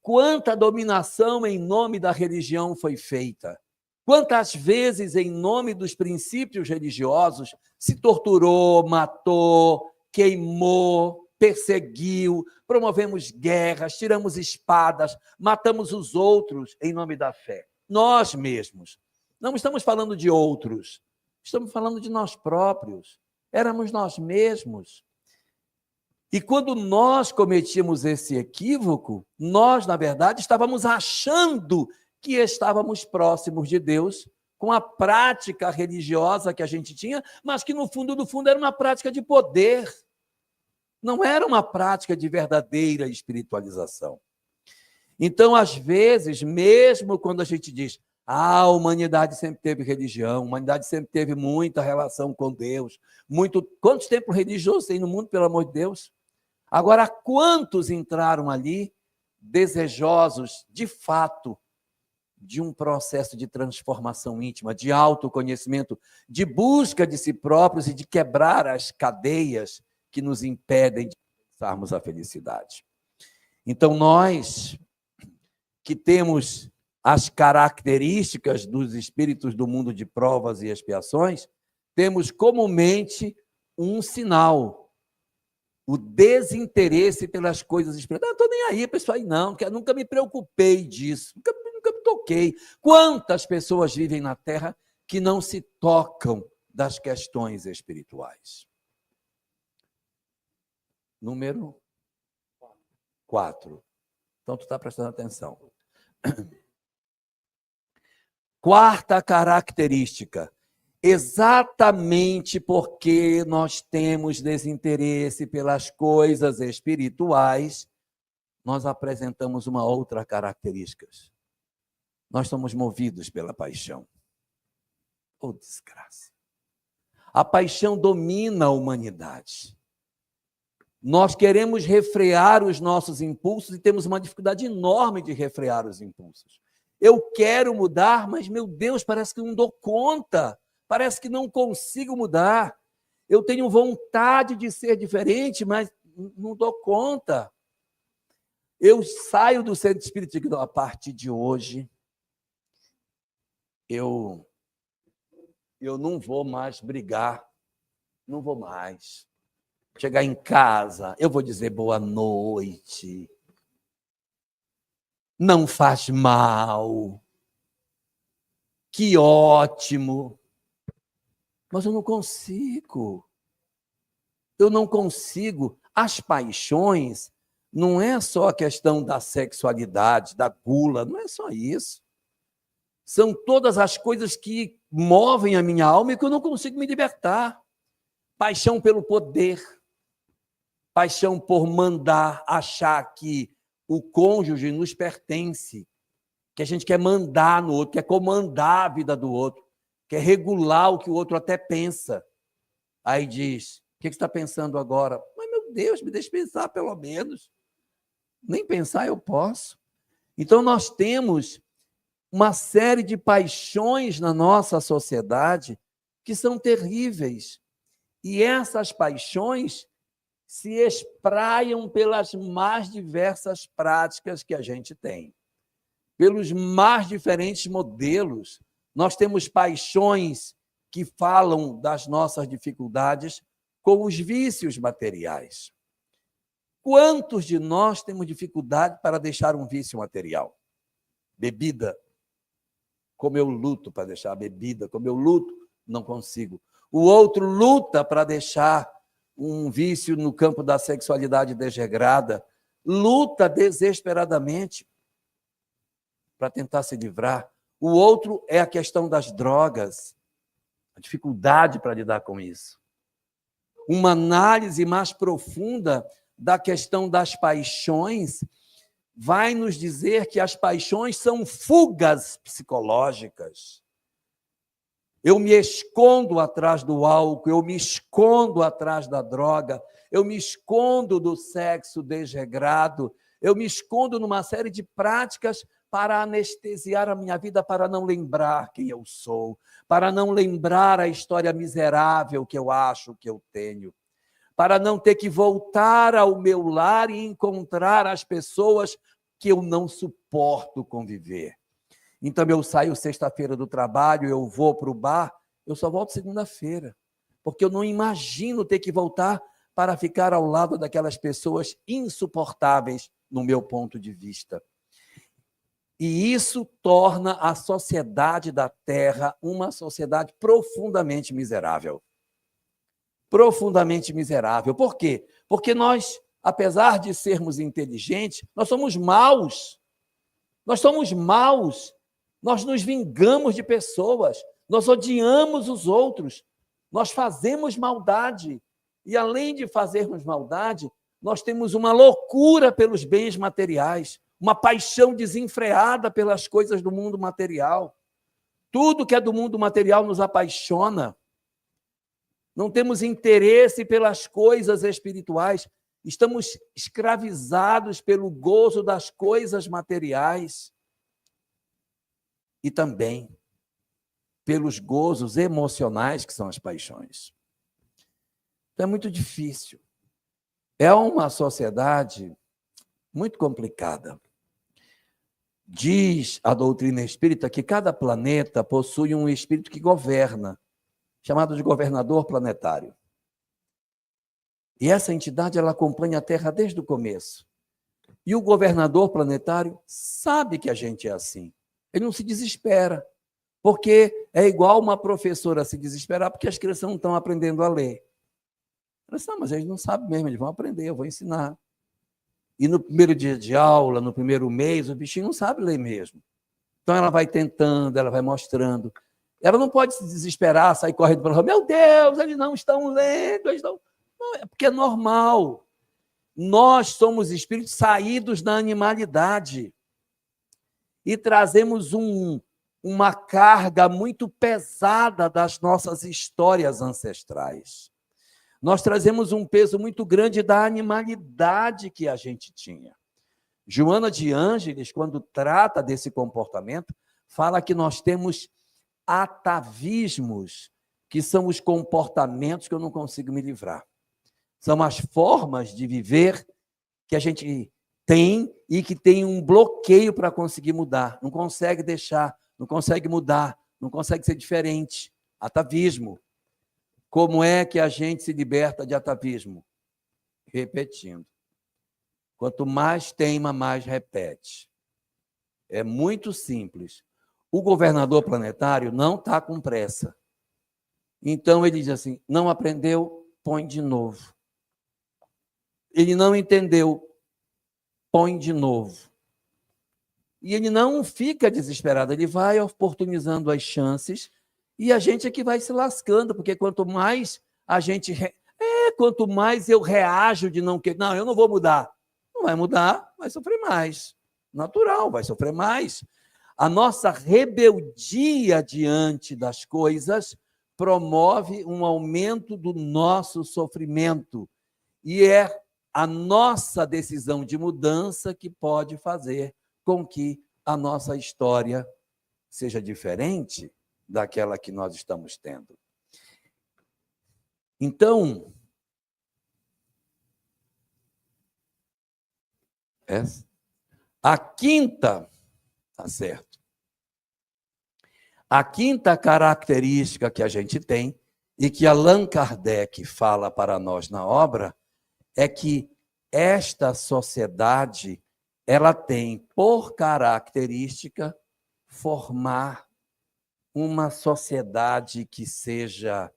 Quanta dominação em nome da religião foi feita? Quantas vezes, em nome dos princípios religiosos, se torturou, matou, queimou, perseguiu, promovemos guerras, tiramos espadas, matamos os outros em nome da fé. Nós mesmos. Não estamos falando de outros, estamos falando de nós próprios. Éramos nós mesmos. E quando nós cometíamos esse equívoco, nós, na verdade, estávamos achando que estávamos próximos de Deus com a prática religiosa que a gente tinha, mas que, no fundo, era uma prática de poder. Não era uma prática de verdadeira espiritualização. Então, às vezes, mesmo quando a gente diz a humanidade sempre teve religião, a humanidade sempre teve muita relação com Deus. Quantos templos religiosos tem no mundo, pelo amor de Deus? Agora, quantos entraram ali desejosos, de fato, de um processo de transformação íntima, de autoconhecimento, de busca de si próprios e de quebrar as cadeias que nos impedem de alcançarmos a felicidade? Então, nós que temos as características dos espíritos do mundo de provas e expiações, temos comumente um sinal: o desinteresse pelas coisas espirituais. Não estou nem aí para isso aí, não, nunca me preocupei disso, nunca me toquei. Quantas pessoas vivem na Terra que não se tocam das questões espirituais. Número 4. Então, tu está prestando atenção. Quarta característica. Exatamente porque nós temos desinteresse pelas coisas espirituais, nós apresentamos uma outra característica. Nós somos movidos pela paixão. Oh, desgraça. A paixão domina a humanidade. Nós queremos refrear os nossos impulsos e temos uma dificuldade enorme de refrear os impulsos. Eu quero mudar, mas, meu Deus, parece que não dou conta. Parece que não consigo mudar. Eu tenho vontade de ser diferente, mas não dou conta. Eu saio do centro espírita e digo, a partir de hoje, eu não vou mais brigar. Não vou mais. Chegar em casa, eu vou dizer boa noite. Não faz mal. Que ótimo. Mas eu não consigo. Eu não consigo. As paixões não é só a questão da sexualidade, da gula, não é só isso. São todas as coisas que movem a minha alma e que eu não consigo me libertar. Paixão pelo poder, paixão por mandar, achar que o cônjuge nos pertence, que a gente quer mandar no outro, quer comandar a vida do outro, quer regular o que o outro até pensa. Aí diz, o que você está pensando agora? Mas, meu Deus, me deixa pensar pelo menos. Nem pensar eu posso. Então, nós temos uma série de paixões na nossa sociedade que são terríveis. E essas paixões se espraiam pelas mais diversas práticas que a gente tem, pelos mais diferentes modelos. Nós temos paixões que falam das nossas dificuldades com os vícios materiais. Quantos de nós temos dificuldade para deixar um vício material? Bebida. Como eu luto para deixar a bebida, como eu luto, não consigo. O outro luta para deixar um vício no campo da sexualidade desregrada, luta desesperadamente para tentar se livrar. O outro é a questão das drogas, a dificuldade para lidar com isso. Uma análise mais profunda da questão das paixões vai nos dizer que as paixões são fugas psicológicas. Eu me escondo atrás do álcool, eu me escondo atrás da droga, eu me escondo do sexo desregrado, eu me escondo numa série de práticas para anestesiar a minha vida, para não lembrar quem eu sou, para não lembrar a história miserável que eu acho que eu tenho, para não ter que voltar ao meu lar e encontrar as pessoas que eu não suporto conviver. Então, eu saio sexta-feira do trabalho, eu vou para o bar, eu só volto segunda-feira, porque eu não imagino ter que voltar para ficar ao lado daquelas pessoas insuportáveis, no meu ponto de vista. E isso torna a sociedade da Terra uma sociedade profundamente miserável. Profundamente miserável. Por quê? Porque nós, apesar de sermos inteligentes, nós somos maus. Nós somos maus. Nós nos vingamos de pessoas, nós odiamos os outros, nós fazemos maldade. E, além de fazermos maldade, nós temos uma loucura pelos bens materiais, uma paixão desenfreada pelas coisas do mundo material. Tudo que é do mundo material nos apaixona. Não temos interesse pelas coisas espirituais, estamos escravizados pelo gozo das coisas materiais. E também pelos gozos emocionais, que são as paixões. Então, é muito difícil. É uma sociedade muito complicada. Diz a doutrina espírita que cada planeta possui um espírito que governa, chamado de governador planetário. E essa entidade ela acompanha a Terra desde o começo. E o governador planetário sabe que a gente é assim. Ele não se desespera, Porque é igual uma professora se desesperar porque as crianças não estão aprendendo a ler. Ela disse, não, mas eles não sabem mesmo, eles vão aprender, eu vou ensinar. E no primeiro dia de aula, no primeiro mês, o bichinho não sabe ler mesmo. Então ela vai tentando, ela vai mostrando. Ela não pode se desesperar, sair correndo para o meu Deus, eles não estão lendo, eles não... Não, é porque é normal. Nós somos espíritos saídos da animalidade e trazemos uma carga muito pesada das nossas histórias ancestrais. Nós trazemos um peso muito grande da animalidade que a gente tinha. Joana de Ângeles, quando trata desse comportamento, fala que nós temos atavismos, que são os comportamentos que eu não consigo me livrar. São as formas de viver que a gente tem e que tem um bloqueio para conseguir mudar. Não consegue deixar, não consegue mudar, não consegue ser diferente. Atavismo. Como é que a gente se liberta de atavismo? Repetindo. Quanto mais teima, mais repete. É muito simples. O governador planetário não está com pressa. Então ele diz assim, não aprendeu, põe de novo. Ele não entendeu, põe de novo. E ele não fica desesperado, ele vai oportunizando as chances e a gente é que vai se lascando, porque quanto mais a gente... quanto mais eu reajo de não querer... Não, eu não vou mudar. Não vai mudar, vai sofrer mais. Natural, vai sofrer mais. A nossa rebeldia diante das coisas promove um aumento do nosso sofrimento. E é a nossa decisão de mudança que pode fazer com que a nossa história seja diferente daquela que nós estamos tendo. Então, a quinta, tá certo? A quinta característica que a gente tem e que Allan Kardec fala para nós na obra é que esta sociedade ela tem por característica formar uma sociedade que seja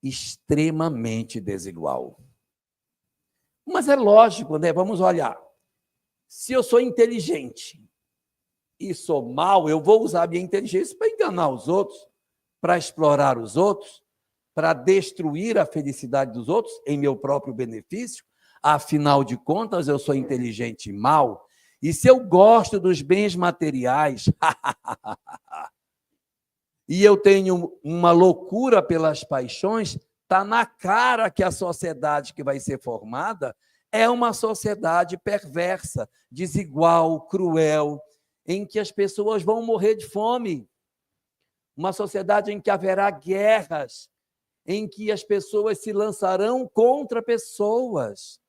extremamente desigual. Mas é lógico, né? Vamos olhar. Se eu sou inteligente e sou mau, eu vou usar a minha inteligência para enganar os outros, para explorar os outros, para destruir a felicidade dos outros em meu próprio benefício. Afinal de contas, eu sou inteligente e mau. E se eu gosto dos bens materiais e eu tenho uma loucura pelas paixões, está na cara que a sociedade que vai ser formada é uma sociedade perversa, desigual, cruel, em que as pessoas vão morrer de fome. Uma sociedade em que haverá guerras, em que as pessoas se lançarão contra pessoas,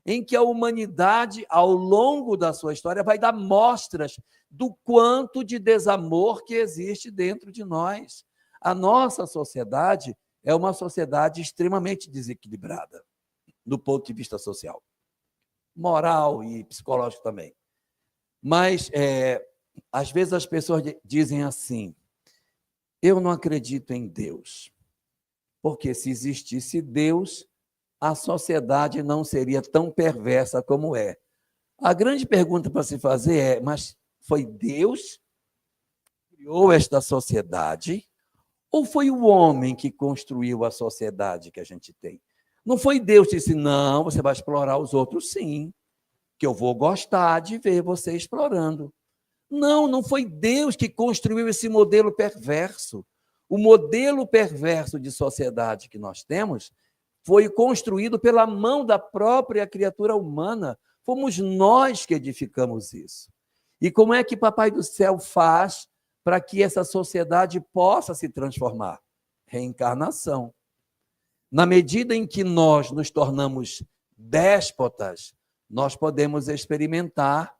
em que a humanidade, ao longo da sua história, vai dar mostras do quanto de desamor que existe dentro de nós. A nossa sociedade é uma sociedade extremamente desequilibrada, do ponto de vista social, moral e psicológico também. Mas, às vezes, as pessoas dizem assim, eu não acredito em Deus, porque se existisse Deus, a sociedade não seria tão perversa como é. A grande pergunta para se fazer é, mas foi Deus que criou esta sociedade ou foi o homem que construiu a sociedade que a gente tem? Não foi Deus que disse, não, você vai explorar os outros, sim, que eu vou gostar de ver você explorando. Não, não foi Deus que construiu esse modelo perverso. O modelo perverso de sociedade que nós temos foi construído pela mão da própria criatura humana. Fomos nós que edificamos isso. E como é que Papai do Céu faz para que essa sociedade possa se transformar? Reencarnação. Na medida em que nós nos tornamos déspotas, nós podemos experimentar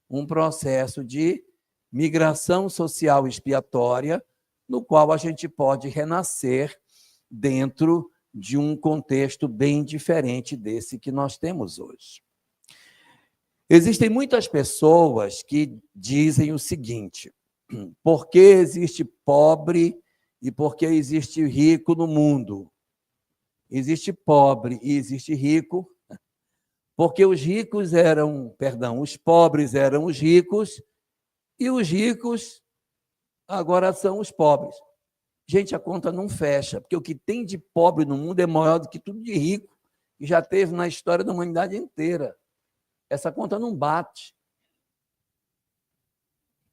um processo de migração social expiatória, no qual a gente pode renascer dentro de um contexto bem diferente desse que nós temos hoje. Existem muitas pessoas que dizem o seguinte, por que existe pobre e por que existe rico no mundo. Existe pobre e existe rico, porque os pobres eram os ricos e os ricos agora são os pobres. Gente, a conta não fecha, porque o que tem de pobre no mundo é maior do que tudo de rico que já teve na história da humanidade inteira. Essa conta não bate.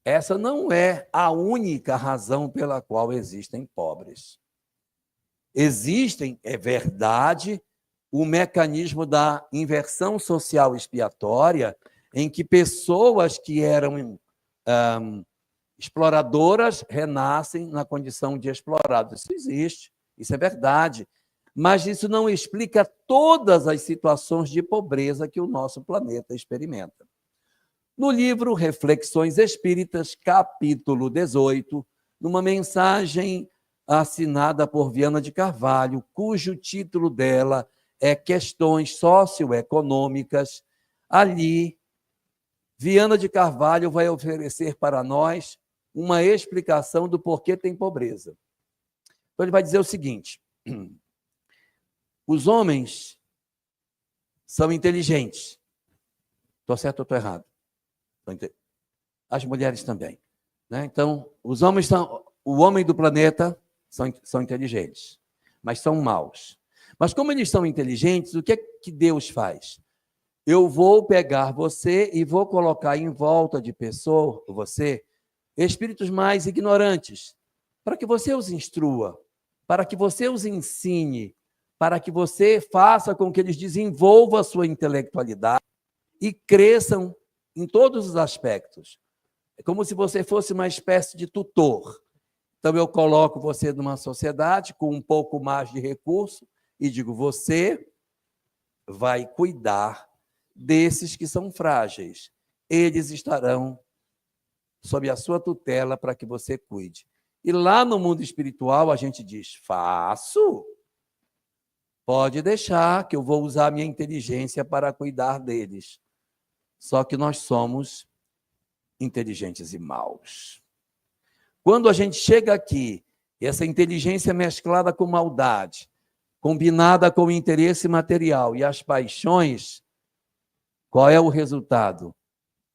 Essa não é a única razão pela qual existem pobres. Existem, é verdade, o mecanismo da inversão social expiatória, em que pessoas que eram exploradoras renascem na condição de explorados. Isso existe, isso é verdade. Mas isso não explica todas as situações de pobreza que o nosso planeta experimenta. No livro Reflexões Espíritas, capítulo 18, numa mensagem assinada por Viana de Carvalho, cujo título dela é Questões Socioeconômicas, ali, Viana de Carvalho vai oferecer para nós uma explicação do porquê tem pobreza. Então, ele vai dizer o seguinte: os homens são inteligentes. Estou certo ou estou errado? As mulheres também. Né? Então, os homens são... O homem do planeta são inteligentes, mas são maus. Mas como eles são inteligentes, o que é que Deus faz? Eu vou pegar você e vou colocar em volta de espíritos mais ignorantes, para que você os instrua, para que você os ensine, para que você faça com que eles desenvolvam a sua intelectualidade e cresçam em todos os aspectos. É como se você fosse uma espécie de tutor. Então, eu coloco você numa sociedade com um pouco mais de recurso e digo, você vai cuidar desses que são frágeis. Eles estarão sob a sua tutela para que você cuide. E lá no mundo espiritual, a gente diz, faço. Pode deixar que eu vou usar a minha inteligência para cuidar deles. Só que nós somos inteligentes e maus. Quando a gente chega aqui, e essa inteligência mesclada com maldade, combinada com o interesse material e as paixões, qual é o resultado?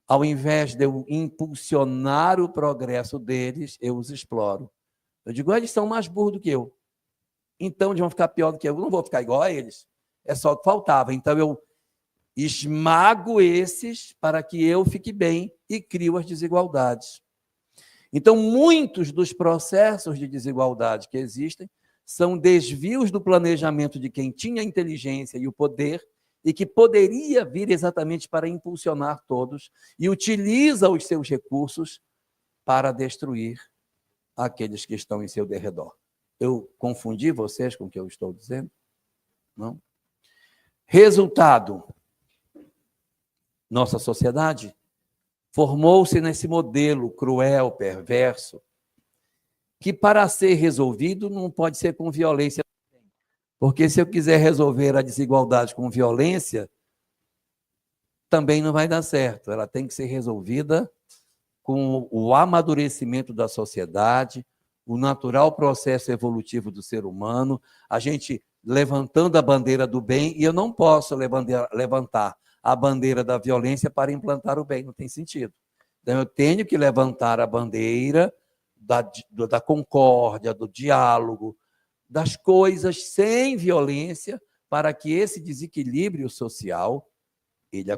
Ao invés de eu impulsionar o progresso deles, eu os exploro. Eu digo, eles são mais burros do que eu. Então, eles vão ficar pior do que eu. Eu não vou ficar igual a eles. É só o que faltava. Então, eu esmago esses para que eu fique bem e crio as desigualdades. Então, muitos dos processos de desigualdade que existem são desvios do planejamento de quem tinha a inteligência e o poder e que poderia vir exatamente para impulsionar todos e utiliza os seus recursos para destruir aqueles que estão em seu derredor. Eu confundi vocês com o que eu estou dizendo? Não? Resultado: nossa sociedade formou-se nesse modelo cruel, perverso, que para ser resolvido não pode ser com violência. Porque se eu quiser resolver a desigualdade com violência, também não vai dar certo. Ela tem que ser resolvida com o amadurecimento da sociedade, o natural processo evolutivo do ser humano, a gente levantando a bandeira do bem, e eu não posso levantar a bandeira da violência para implantar o bem, não tem sentido. Então, eu tenho que levantar a bandeira da concórdia, do diálogo, das coisas sem violência, para que esse desequilíbrio social ele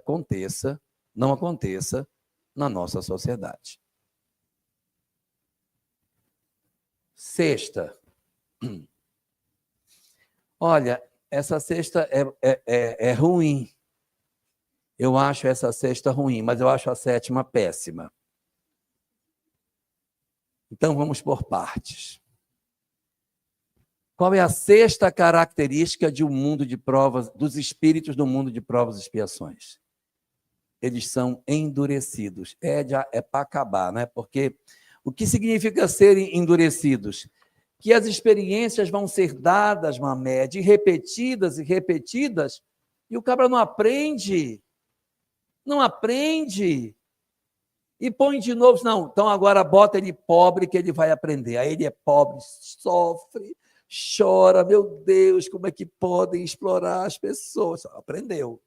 não aconteça na nossa sociedade. Sexta. Olha, essa sexta é ruim. Eu acho essa sexta ruim, mas eu acho a sétima péssima. Então, vamos por partes. Qual é a sexta característica de um mundo de provas, dos espíritos do mundo de provas e expiações? Eles são endurecidos. É para acabar, né? Porque o que significa serem endurecidos? Que as experiências vão ser dadas, Mamed, repetidas e repetidas, e o cabra não aprende. Não aprende. E põe de novo, não, então agora bota ele pobre que ele vai aprender. Aí ele é pobre, sofre, chora, meu Deus, como é que podem explorar as pessoas? Aprendeu.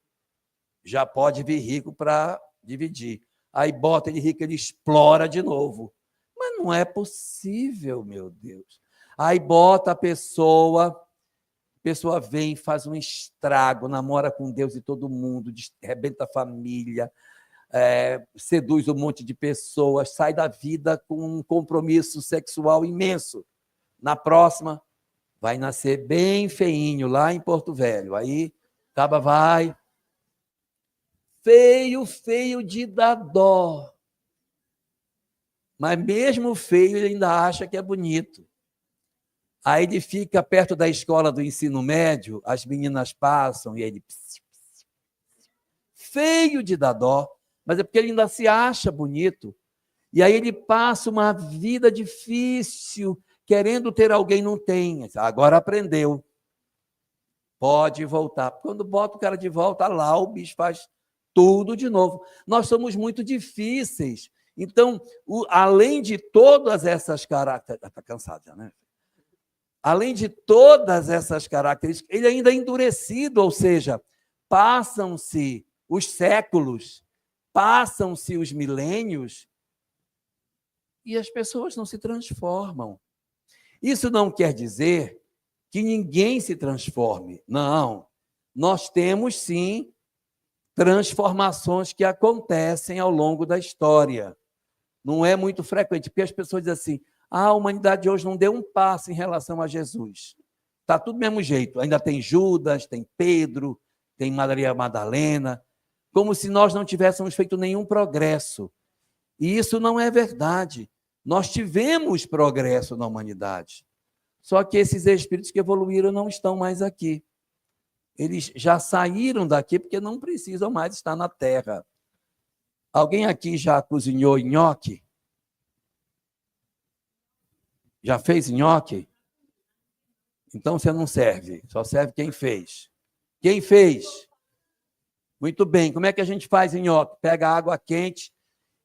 Já pode vir rico para dividir. Aí bota ele rico, ele explora de novo. Mas não é possível, meu Deus. Aí bota a pessoa vem, faz um estrago, namora com Deus e todo mundo, arrebenta a família, seduz um monte de pessoas, sai da vida com um compromisso sexual imenso. Na próxima, vai nascer bem feinho, lá em Porto Velho. Aí, acaba, vai. Feio, feio de dar dó. Mas mesmo feio, ele ainda acha que é bonito. Aí ele fica perto da escola do ensino médio, as meninas passam e ele... Feio de dar dó, mas é porque ele ainda se acha bonito. E aí ele passa uma vida difícil, querendo ter alguém, não tem. Agora aprendeu. Pode voltar. Quando bota o cara de volta, lá o bicho faz tudo de novo. Nós somos muito difíceis. Então, além de todas essas características... Está cansado já, né? Além de todas essas características, ele ainda é endurecido, ou seja, passam-se os séculos, passam-se os milênios e as pessoas não se transformam. Isso não quer dizer que ninguém se transforme. Não. Nós temos, sim, transformações que acontecem ao longo da história. Não é muito frequente, porque as pessoas dizem assim, a humanidade hoje não deu um passo em relação a Jesus. Está tudo do mesmo jeito. Ainda tem Judas, tem Pedro, tem Maria Madalena, como se nós não tivéssemos feito nenhum progresso. E isso não é verdade. Nós tivemos progresso na humanidade. Só que esses espíritos que evoluíram não estão mais aqui. Eles já saíram daqui porque não precisam mais estar na Terra. Alguém aqui já cozinhou nhoque? Já fez nhoque? Então você não serve, só serve quem fez. Quem fez? Muito bem, como é que a gente faz nhoque? Pega água quente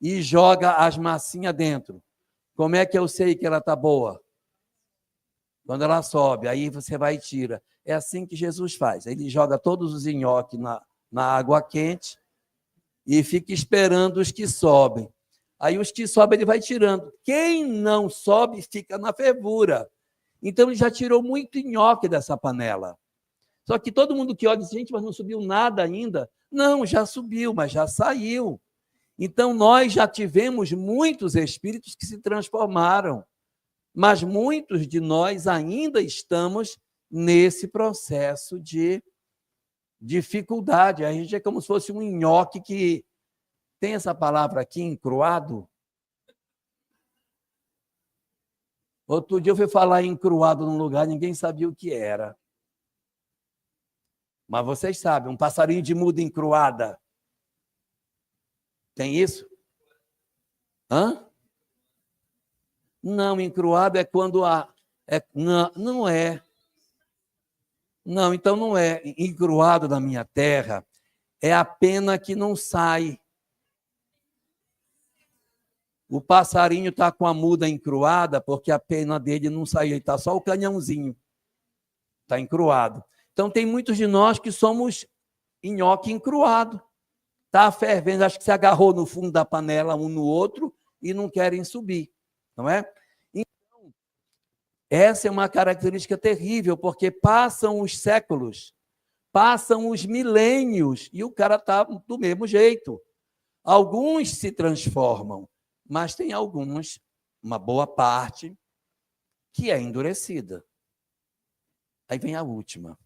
e joga as massinhas dentro. Como é que eu sei que ela está boa? Quando ela sobe, aí você vai e tira. É assim que Jesus faz. Ele joga todos os nhoques na água quente e fica esperando os que sobem. Aí os que sobem ele vai tirando. Quem não sobe fica na fervura. Então ele já tirou muito nhoque dessa panela. Só que todo mundo que olha diz, gente, mas não subiu nada ainda. Não, já subiu, mas já saiu. Então nós já tivemos muitos espíritos que se transformaram. Mas muitos de nós ainda estamos nesse processo de dificuldade. A gente é como se fosse um nhoque que tem essa palavra aqui, encruado. Outro dia eu fui falar encruado num lugar, ninguém sabia o que era. Mas vocês sabem, um passarinho de muda encruada. Tem isso? Hã? Não, encruado é quando não é. Não, então não é. Encruado na minha terra é a pena que não sai. O passarinho está com a muda encruada porque a pena dele não saiu, ele está só o canhãozinho. Está encruado. Então, tem muitos de nós que somos nhoque encruado. Está fervendo, acho que se agarrou no fundo da panela um no outro e não querem subir, não é? Então, essa é uma característica terrível, porque passam os séculos, passam os milênios e o cara está do mesmo jeito. Alguns se transformam, mas tem alguns, uma boa parte, que é endurecida. Aí vem a última.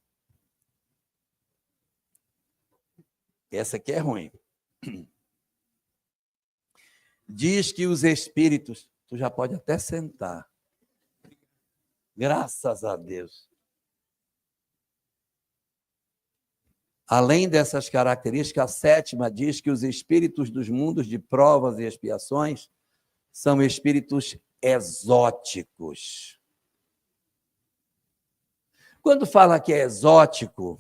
Essa aqui é ruim. Diz que os espíritos... Tu já pode até sentar. Graças a Deus. Além dessas características, a sétima diz que os espíritos dos mundos de provas e expiações são espíritos exóticos. Quando fala que é exótico,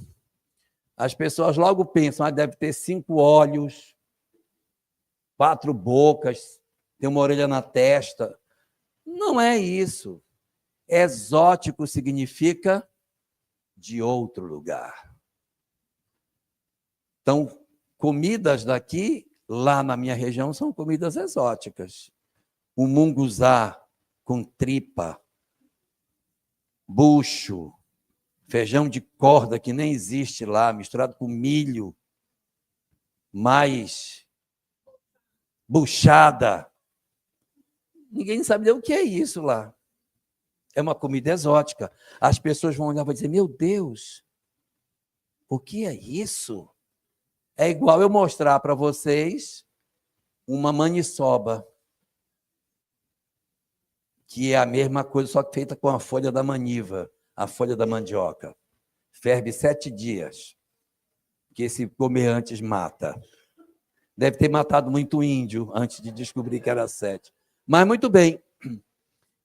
as pessoas logo pensam, deve ter 5 olhos, 4 bocas, tem uma orelha na testa. Não é isso. Exótico significa de outro lugar. Então, comidas daqui, lá na minha região, são comidas exóticas. O munguzá com tripa, bucho, feijão de corda que nem existe lá, misturado com milho, mais buchada. Ninguém sabe o que é isso lá. É uma comida exótica. As pessoas vão olhar e vão dizer, meu Deus, o que é isso? É igual eu mostrar para vocês uma maniçoba, que é a mesma coisa, só que feita com a folha da maniva, a folha da mandioca. Ferve 7 dias, que esse comer antes mata. Deve ter matado muito índio antes de descobrir que era 7. Mas, muito bem,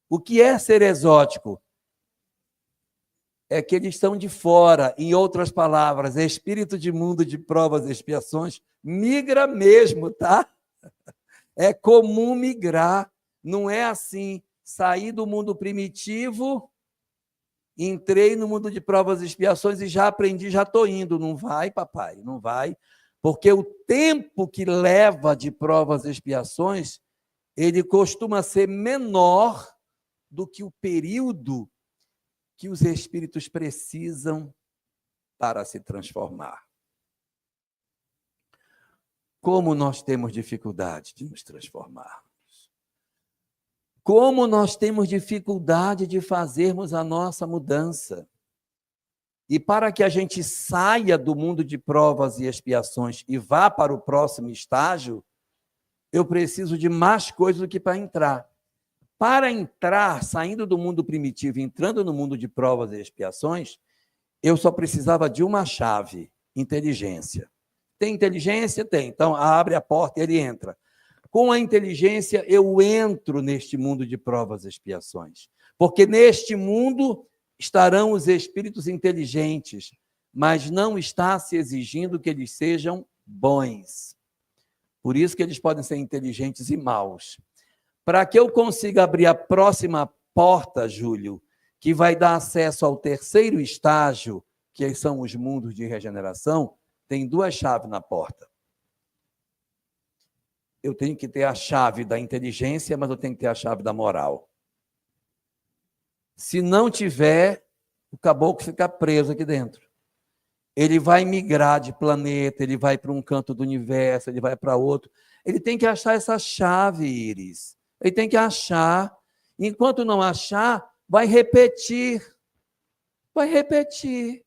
o que é ser exótico? É que eles estão de fora. Em outras palavras, espírito de mundo de provas e expiações migra mesmo, tá? É comum migrar. Não é assim, saí do mundo primitivo, entrei no mundo de provas e expiações e já aprendi, já estou indo. Não vai, papai, não vai. Porque o tempo que leva de provas e expiações, ele costuma ser menor do que o período que os espíritos precisam para se transformar. Como nós temos dificuldade de nos transformarmos. Como nós temos dificuldade de fazermos a nossa mudança. E para que a gente saia do mundo de provas e expiações e vá para o próximo estágio, eu preciso de mais coisas do que para entrar. Para entrar, saindo do mundo primitivo, entrando no mundo de provas e expiações, eu só precisava de uma chave, inteligência. Tem inteligência? Tem. Então, abre a porta e ele entra. Com a inteligência, eu entro neste mundo de provas e expiações. Porque neste mundo estarão os espíritos inteligentes, mas não está se exigindo que eles sejam bons. Por isso que eles podem ser inteligentes e maus. Para que eu consiga abrir a próxima porta, Júlio, que vai dar acesso ao terceiro estágio, que são os mundos de regeneração, tem 2 chaves na porta. Eu tenho que ter a chave da inteligência, mas eu tenho que ter a chave da moral. Se não tiver, o caboclo fica preso aqui dentro. Ele vai migrar de planeta, ele vai para um canto do universo, ele vai para outro. Ele tem que achar essa chave, Iris. Ele tem que achar. Enquanto não achar, vai repetir. Vai repetir.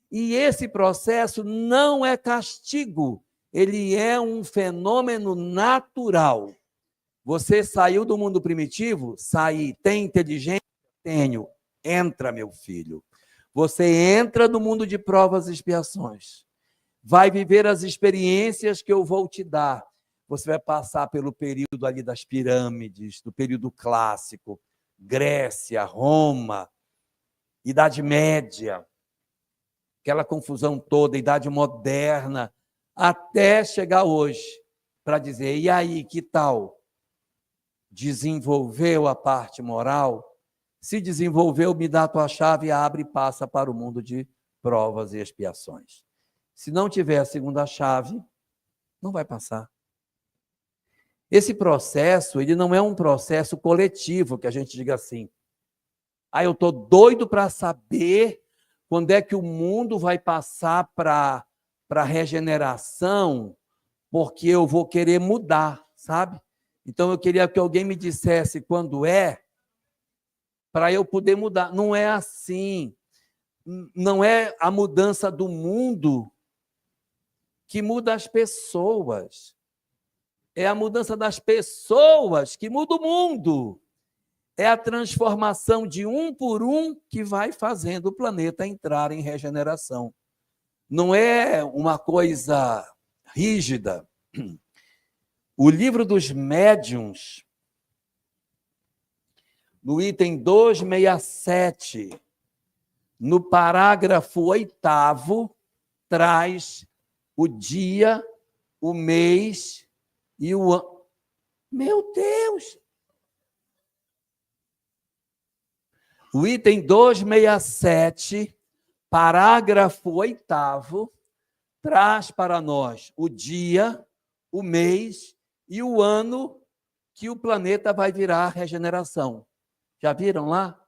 E esse processo não é castigo. Ele é um fenômeno natural. Você saiu do mundo primitivo? Saí. Tem inteligência? Tenho. Entra, meu filho. Você entra no mundo de provas e expiações. Vai viver as experiências que eu vou te dar. Você vai passar pelo período ali das pirâmides, do período clássico, Grécia, Roma, Idade Média, aquela confusão toda, Idade Moderna, até chegar hoje, para dizer, e aí, que tal? Desenvolveu a parte moral? Se desenvolveu, me dá a tua chave, abre e passa para o mundo de provas e expiações. Se não tiver a segunda chave, não vai passar. Esse processo, ele não é um processo coletivo, que a gente diga assim, eu estou doido para saber quando é que o mundo vai passar para a regeneração, porque eu vou querer mudar, sabe? Então, eu queria que alguém me dissesse quando é, para eu poder mudar. Não é assim. Não é a mudança do mundo que muda as pessoas. É a mudança das pessoas que muda o mundo. É a transformação de um por um que vai fazendo o planeta entrar em regeneração. Não é uma coisa rígida. O livro dos médiuns, no item 267, no parágrafo 8º, traz o dia, o mês e o ano. Meu Deus! O item 267, parágrafo 8º, traz para nós o dia, o mês e o ano que o planeta vai virar regeneração. Já viram lá?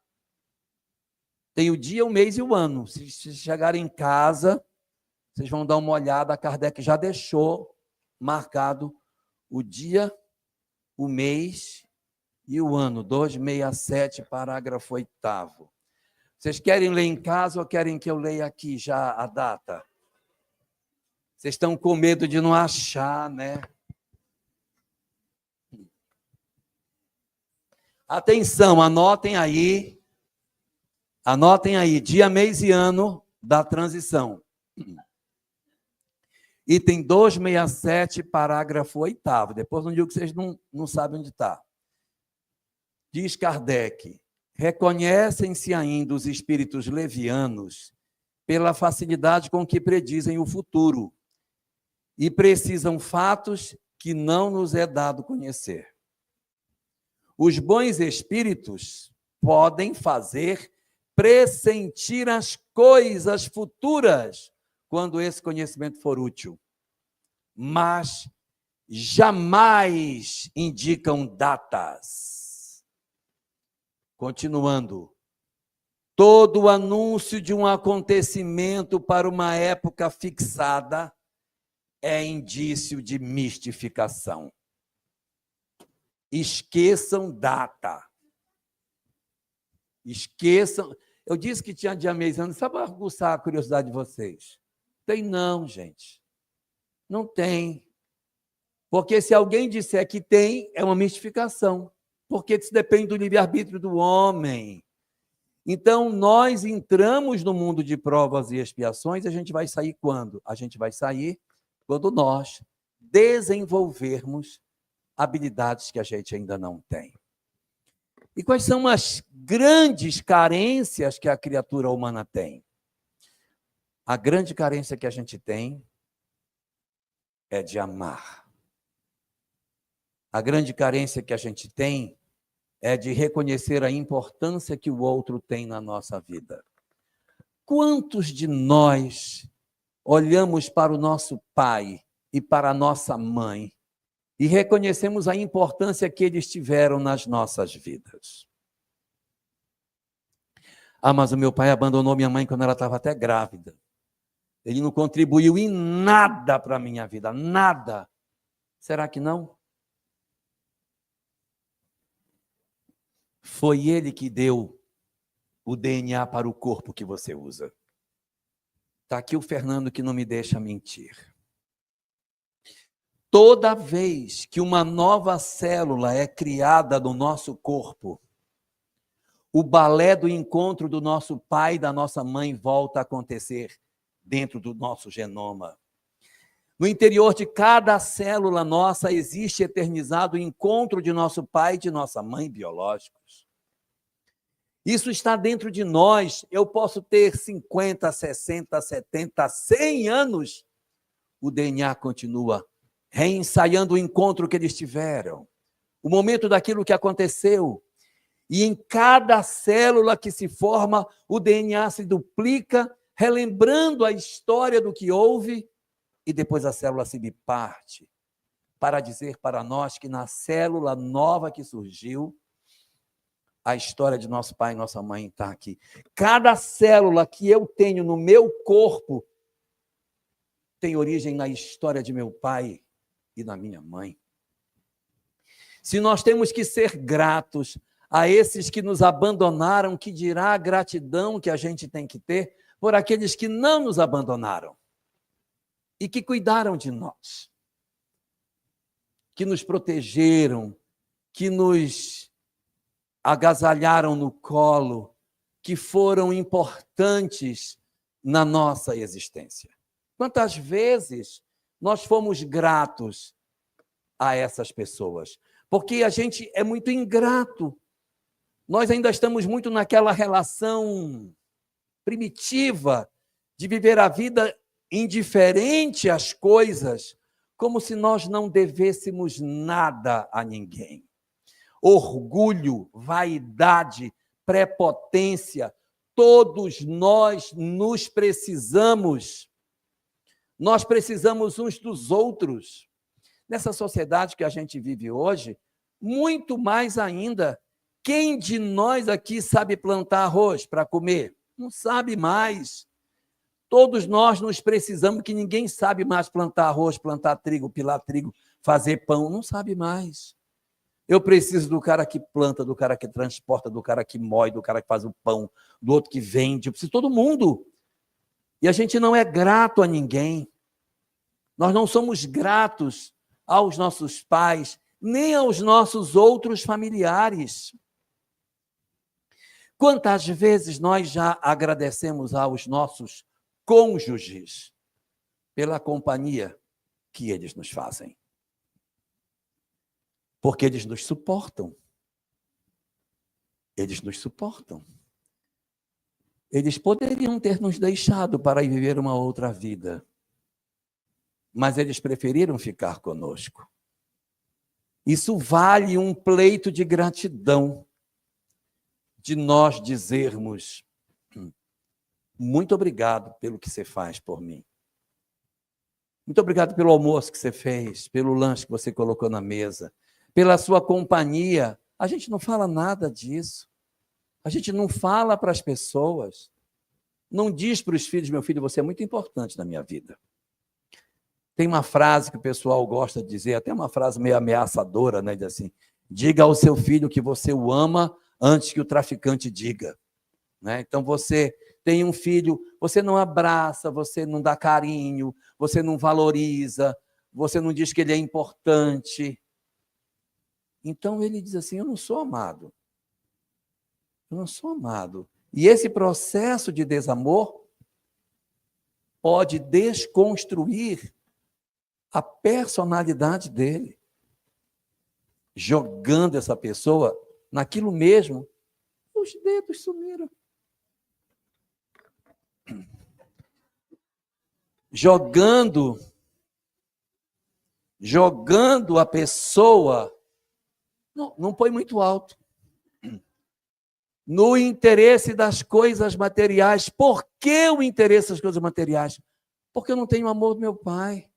Tem o dia, o mês e o ano. Se chegarem em casa, vocês vão dar uma olhada. A Kardec já deixou marcado o dia, o mês e o ano. 267, parágrafo 8º. Vocês querem ler em casa ou querem que eu leia aqui já a data? Vocês estão com medo de não achar, né? Atenção, anotem aí. Anotem aí, dia, mês e ano da transição. Item 267, parágrafo 8º. Depois não digo que vocês não sabem onde está. Diz Kardec, reconhecem-se ainda os espíritos levianos pela facilidade com que predizem o futuro e precisam fatos que não nos é dado conhecer. Os bons espíritos podem fazer pressentir as coisas futuras quando esse conhecimento for útil, mas jamais indicam datas. Continuando, todo anúncio de um acontecimento para uma época fixada é indício de mistificação. Esqueçam data. Esqueçam. Eu disse que tinha dia, mês, ano, só para aguçar a curiosidade de vocês. Tem não, gente. Não tem. Porque se alguém disser que tem, é uma mistificação. Porque isso depende do livre-arbítrio do homem. Então, nós entramos no mundo de provas e expiações, a gente vai sair quando? A gente vai sair quando nós desenvolvermos habilidades que a gente ainda não tem. E quais são as grandes carências que a criatura humana tem? A grande carência que a gente tem é de amar. A grande carência que a gente tem é de reconhecer a importância que o outro tem na nossa vida. Quantos de nós olhamos para o nosso pai e para a nossa mãe e reconhecemos a importância que eles tiveram nas nossas vidas? Ah, mas o meu pai abandonou minha mãe quando ela estava até grávida. Ele não contribuiu em nada para a minha vida, nada. Será que não? Foi ele que deu o DNA para o corpo que você usa. Está aqui o Fernando que não me deixa mentir. Toda vez que uma nova célula é criada no nosso corpo, o balé do encontro do nosso pai e da nossa mãe volta a acontecer dentro do nosso genoma. No interior de cada célula nossa existe eternizado o encontro de nosso pai e de nossa mãe biológicos. Isso está dentro de nós. Eu posso ter 50, 60, 70, 100 anos. O DNA continua reensaiando o encontro que eles tiveram, o momento daquilo que aconteceu. E em cada célula que se forma, o DNA se duplica, relembrando a história do que houve, e depois a célula se biparte, para dizer para nós que na célula nova que surgiu, a história de nosso pai e nossa mãe está aqui. Cada célula que eu tenho no meu corpo tem origem na história de meu pai e da minha mãe. Se nós temos que ser gratos a esses que nos abandonaram, que dirá a gratidão que a gente tem que ter por aqueles que não nos abandonaram e que cuidaram de nós, que nos protegeram, que nos agasalharam no colo, que foram importantes na nossa existência. Quantas vezes nós fomos gratos a essas pessoas? Porque a gente é muito ingrato. Nós ainda estamos muito naquela relação primitiva de viver a vida indiferente às coisas, como se nós não devêssemos nada a ninguém. Orgulho, vaidade, prepotência, todos nós nos precisamos. Nós precisamos uns dos outros. Nessa sociedade que a gente vive hoje, muito mais ainda, quem de nós aqui sabe plantar arroz para comer? Não sabe mais. Todos nós nos precisamos, que ninguém sabe mais plantar arroz, plantar trigo, pilar trigo, fazer pão, não sabe mais. Eu preciso do cara que planta, do cara que transporta, do cara que moe, do cara que faz o pão, do outro que vende, eu preciso de todo mundo. E a gente não é grato a ninguém. Nós não somos gratos aos nossos pais, nem aos nossos outros familiares. Quantas vezes nós já agradecemos aos nossos cônjuges pela companhia que eles nos fazem? Porque eles nos suportam. Eles nos suportam. Eles poderiam ter nos deixado para ir viver uma outra vida, mas eles preferiram ficar conosco. Isso vale um pleito de gratidão, de nós dizermos: muito obrigado pelo que você faz por mim. Muito obrigado pelo almoço que você fez, pelo lanche que você colocou na mesa, pela sua companhia. A gente não fala nada disso. A gente não fala para as pessoas. Não diz para os filhos: meu filho, você é muito importante na minha vida. Tem uma frase que o pessoal gosta de dizer, até uma frase meio ameaçadora, né? Diz assim: diga ao seu filho que você o ama antes que o traficante diga. Né? Então, você tem um filho, você não abraça, você não dá carinho, você não valoriza, você não diz que ele é importante. Então, ele diz assim: eu não sou amado. Eu não sou amado. E esse processo de desamor pode desconstruir a personalidade dele, jogando essa pessoa naquilo mesmo. Os dedos sumiram. Jogando a pessoa, não põe muito alto, no interesse das coisas materiais. Por que o interesse das coisas materiais? Porque eu não tenho amor do meu pai.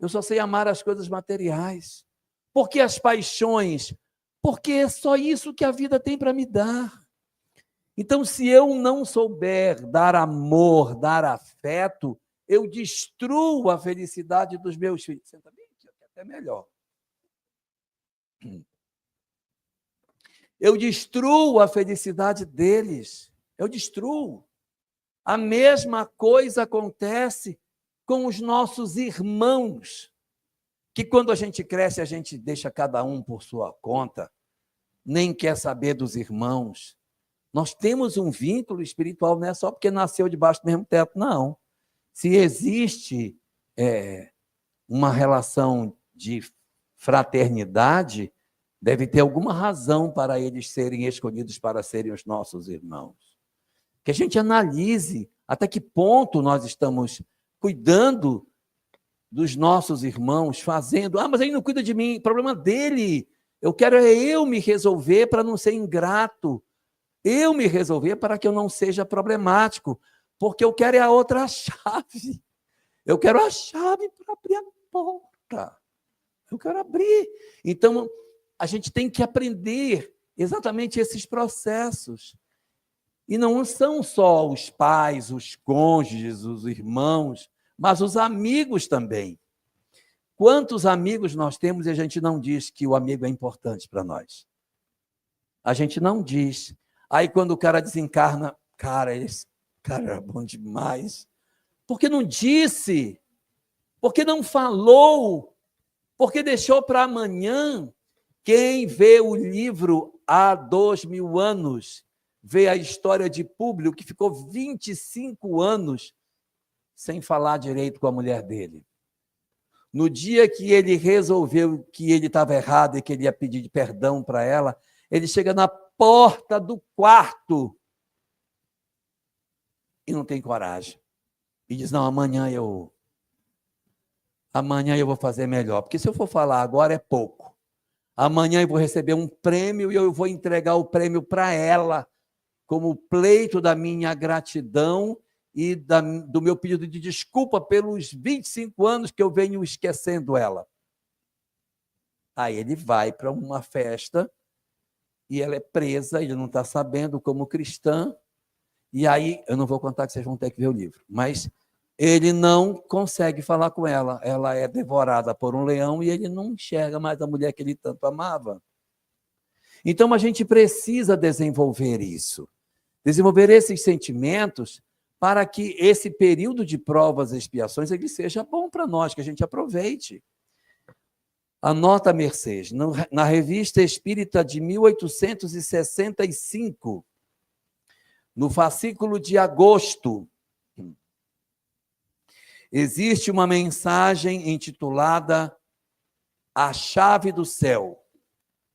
Eu só sei amar as coisas materiais. Por que as paixões? Porque é só isso que a vida tem para me dar. Então, se eu não souber dar amor, dar afeto, eu destruo a felicidade dos meus filhos. Senta bem aqui, até melhor. Eu destruo a felicidade deles. Eu destruo. A mesma coisa acontece com os nossos irmãos, que quando a gente cresce, a gente deixa cada um por sua conta, nem quer saber dos irmãos. Nós temos um vínculo espiritual, não é só porque nasceu debaixo do mesmo teto, não. Se existe uma relação de fraternidade, deve ter alguma razão para eles serem escolhidos para serem os nossos irmãos. Que a gente analise até que ponto nós estamos cuidando dos nossos irmãos, fazendo... mas ele não cuida de mim, problema dele. Eu quero eu me resolver para não ser ingrato. Eu me resolver para que eu não seja problemático, porque eu quero a outra chave. Eu quero a chave para abrir a porta. Eu quero abrir. Então, a gente tem que aprender exatamente esses processos. E não são só os pais, os cônjuges, os irmãos, mas os amigos também. Quantos amigos nós temos e a gente não diz que o amigo é importante para nós? A gente não diz. Aí, quando o cara desencarna, esse cara era bom demais. Por que não disse? Por que não falou? Por que deixou para amanhã? Quem vê o livro há 2000 anos, vê a história de Públio, que ficou 25 anos sem falar direito com a mulher dele. No dia que ele resolveu que ele estava errado e que ele ia pedir perdão para ela, ele chega na porta do quarto e não tem coragem. E diz: não, amanhã eu amanhã eu vou fazer melhor, porque se eu for falar agora é pouco. Amanhã eu vou receber um prêmio e eu vou entregar o prêmio para ela, como pleito da minha gratidão e do meu pedido de desculpa pelos 25 anos que eu venho esquecendo ela. Aí ele vai para uma festa e ela é presa, ele não está sabendo como cristã, e aí, eu não vou contar que vocês vão ter que ver o livro, mas ele não consegue falar com ela, ela é devorada por um leão e ele não enxerga mais a mulher que ele tanto amava. Então, a gente precisa desenvolver isso, desenvolver esses sentimentos para que esse período de provas e expiações ele seja bom para nós, que a gente aproveite. Anota, Mercedes, na Revista Espírita de 1865, no fascículo de agosto, existe uma mensagem intitulada A Chave do Céu.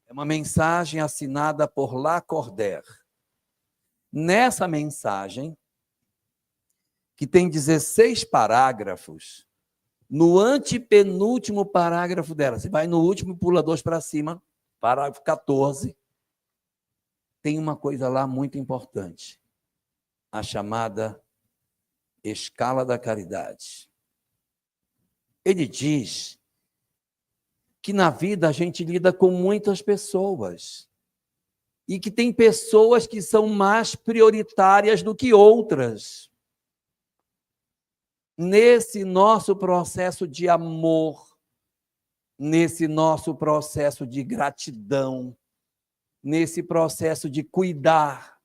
É uma mensagem assinada por Lacordaire. Nessa mensagem, que tem 16 parágrafos, no antepenúltimo parágrafo dela, você vai no último e pula 2 para cima, parágrafo 14, tem uma coisa lá muito importante, a chamada escala da caridade. Ele diz que na vida a gente lida com muitas pessoas e que tem pessoas que são mais prioritárias do que outras. Nesse nosso processo de amor, nesse nosso processo de gratidão, nesse processo de cuidar,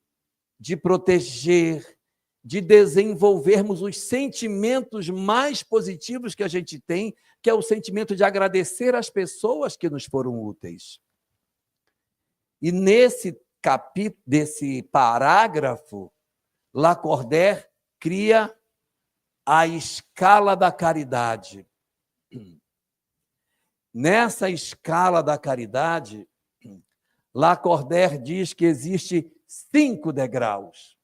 de proteger, de desenvolvermos os sentimentos mais positivos que a gente tem, que é o sentimento de agradecer às pessoas que nos foram úteis. E nesse capítulo, desse parágrafo, Lacordaire cria a escala da caridade. Nessa escala da caridade, Lacordaire diz que existe 5 degraus.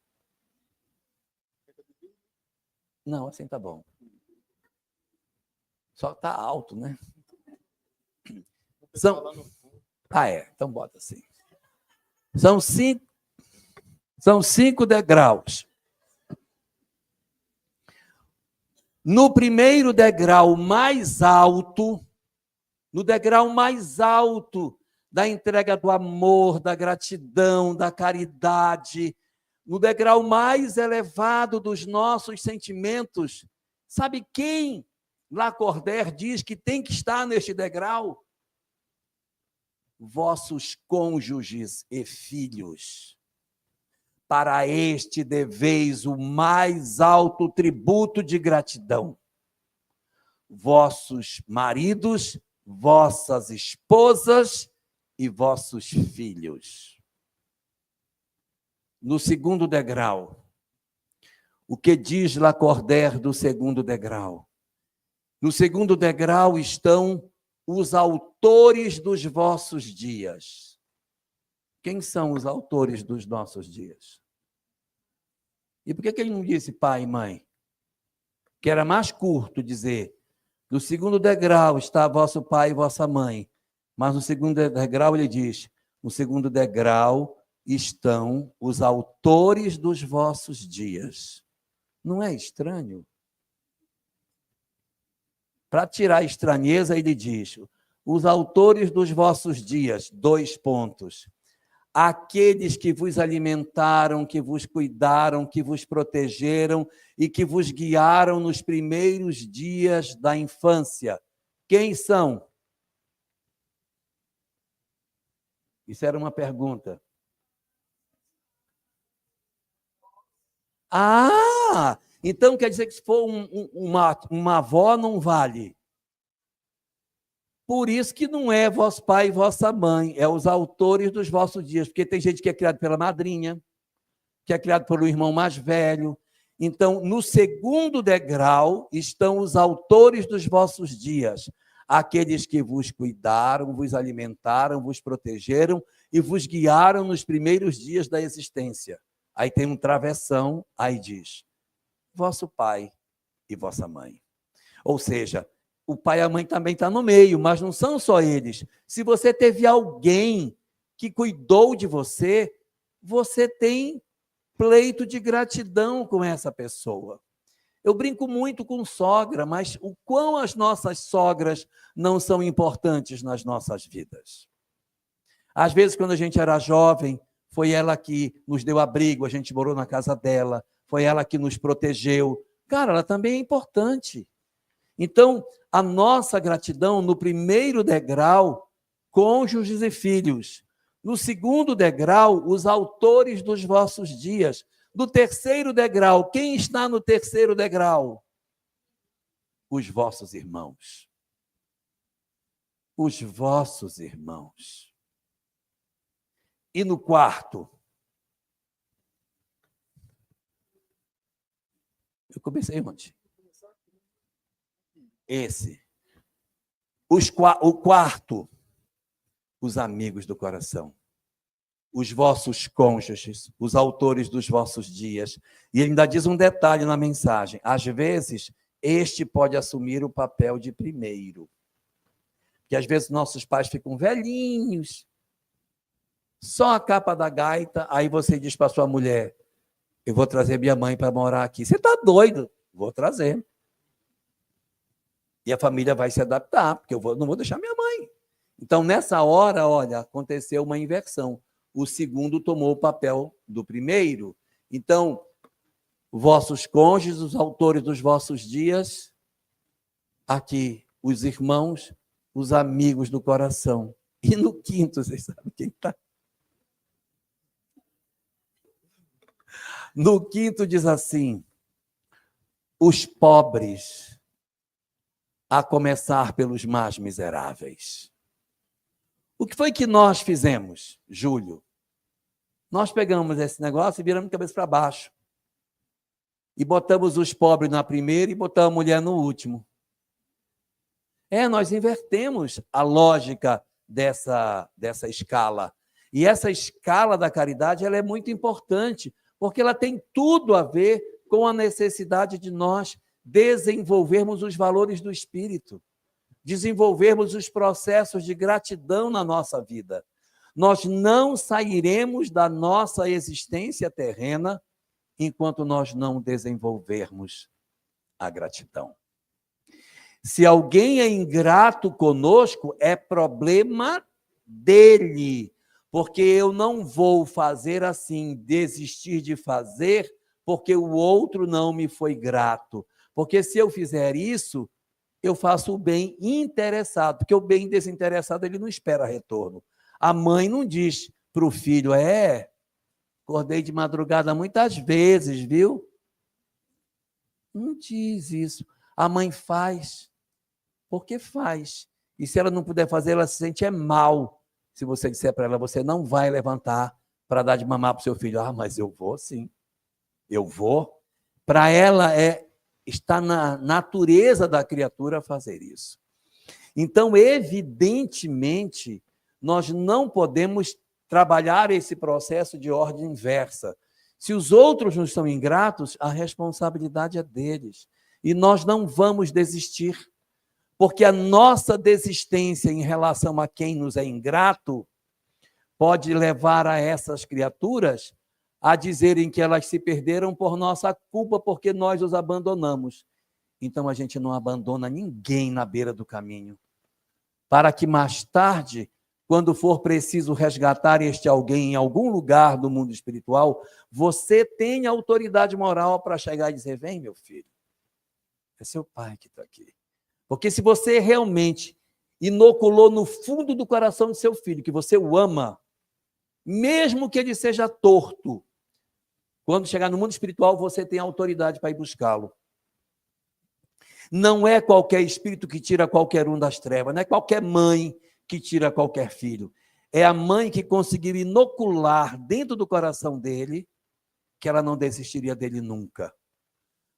Não, assim tá bom. Só tá alto, né? Então bota assim. São 5 degraus. No primeiro degrau mais alto, da entrega do amor, da gratidão, da caridade, no degrau mais elevado dos nossos sentimentos, sabe quem Lacordaire diz que tem que estar neste degrau? Vossos cônjuges e filhos. Para este deveis o mais alto tributo de gratidão. Vossos maridos, vossas esposas e vossos filhos. No segundo degrau, o que diz Lacordaire do segundo degrau? No segundo degrau estão os autores dos vossos dias. Quem são os autores dos nossos dias? E por que ele não disse pai e mãe? Que era mais curto dizer, no segundo degrau está vosso pai e vossa mãe. Mas no segundo degrau ele diz, no segundo degrau estão os autores dos vossos dias. Não é estranho? Para tirar a estranheza, ele diz, os autores dos vossos dias, 2 pontos. Aqueles que vos alimentaram, que vos cuidaram, que vos protegeram e que vos guiaram nos primeiros dias da infância. Quem são? Isso era uma pergunta. Ah, então quer dizer que se for uma avó, não vale. Por isso que não é vosso pai e vossa mãe, é os autores dos vossos dias, porque tem gente que é criado pela madrinha, que é criado pelo irmão mais velho. Então, no segundo degrau estão os autores dos vossos dias, aqueles que vos cuidaram, vos alimentaram, vos protegeram e vos guiaram nos primeiros dias da existência. Aí tem um travessão, aí diz, vosso pai e vossa mãe. Ou seja, o pai e a mãe também estão no meio, mas não são só eles. Se você teve alguém que cuidou de você, você tem pleito de gratidão com essa pessoa. Eu brinco muito com sogra, mas o quão as nossas sogras não são importantes nas nossas vidas. Às vezes, quando a gente era jovem, foi ela que nos deu abrigo, a gente morou na casa dela, foi ela que nos protegeu. Cara, ela também é importante. Então, a nossa gratidão, no primeiro degrau, cônjuges e filhos. No segundo degrau, os autores dos vossos dias. No terceiro degrau, quem está no terceiro degrau? Os vossos irmãos. Os vossos irmãos. E no quarto? Eu comecei onde? Esse. O quarto, os amigos do coração, os vossos cônjuges, os autores dos vossos dias. E ele ainda diz um detalhe na mensagem. Às vezes, este pode assumir o papel de primeiro. Porque às vezes nossos pais ficam velhinhos, só a capa da gaita, aí você diz para sua mulher, eu vou trazer minha mãe para morar aqui. Você está doido? Vou trazer. E a família vai se adaptar, porque não vou deixar minha mãe. Então, nessa hora, olha, aconteceu uma inversão. O segundo tomou o papel do primeiro. Então, vossos cônjuges, os autores dos vossos dias, aqui, os irmãos, os amigos do coração. E no quinto, vocês sabem quem está? No quinto diz assim, os pobres, a começar pelos mais miseráveis. O que foi que nós fizemos, Júlio? Nós pegamos esse negócio e viramos de cabeça para baixo. E botamos os pobres na primeira e botamos a mulher no último. Nós invertemos a lógica dessa escala. E essa escala da caridade ela é muito importante, porque ela tem tudo a ver com a necessidade de nós desenvolvermos os valores do espírito, desenvolvermos os processos de gratidão na nossa vida. Nós não sairemos da nossa existência terrena enquanto nós não desenvolvermos a gratidão. Se alguém é ingrato conosco, é problema dele, porque eu não vou fazer assim, desistir de fazer, porque o outro não me foi grato. Porque se eu fizer isso, eu faço o bem interessado, porque o bem desinteressado ele não espera retorno. A mãe não diz para o filho, acordei de madrugada muitas vezes, viu? Não diz isso. A mãe faz, porque faz. E se ela não puder fazer, ela se sente mal. Se você disser para ela, você não vai levantar para dar de mamar para o seu filho. Mas eu vou sim. Eu vou. Para ela está na natureza da criatura fazer isso. Então, evidentemente, nós não podemos trabalhar esse processo de ordem inversa. Se os outros nos são ingratos, a responsabilidade é deles. E nós não vamos desistir, porque a nossa desistência em relação a quem nos é ingrato pode levar a essas criaturas a dizerem que elas se perderam por nossa culpa, porque nós os abandonamos. Então, a gente não abandona ninguém na beira do caminho, para que mais tarde, quando for preciso resgatar este alguém em algum lugar do mundo espiritual, você tenha autoridade moral para chegar e dizer, vem, meu filho, é seu pai que está aqui. Porque se você realmente inoculou no fundo do coração do seu filho, que você o ama, mesmo que ele seja torto, quando chegar no mundo espiritual, você tem autoridade para ir buscá-lo. Não é qualquer espírito que tira qualquer um das trevas, não é qualquer mãe que tira qualquer filho. É a mãe que conseguiu inocular dentro do coração dele que ela não desistiria dele nunca.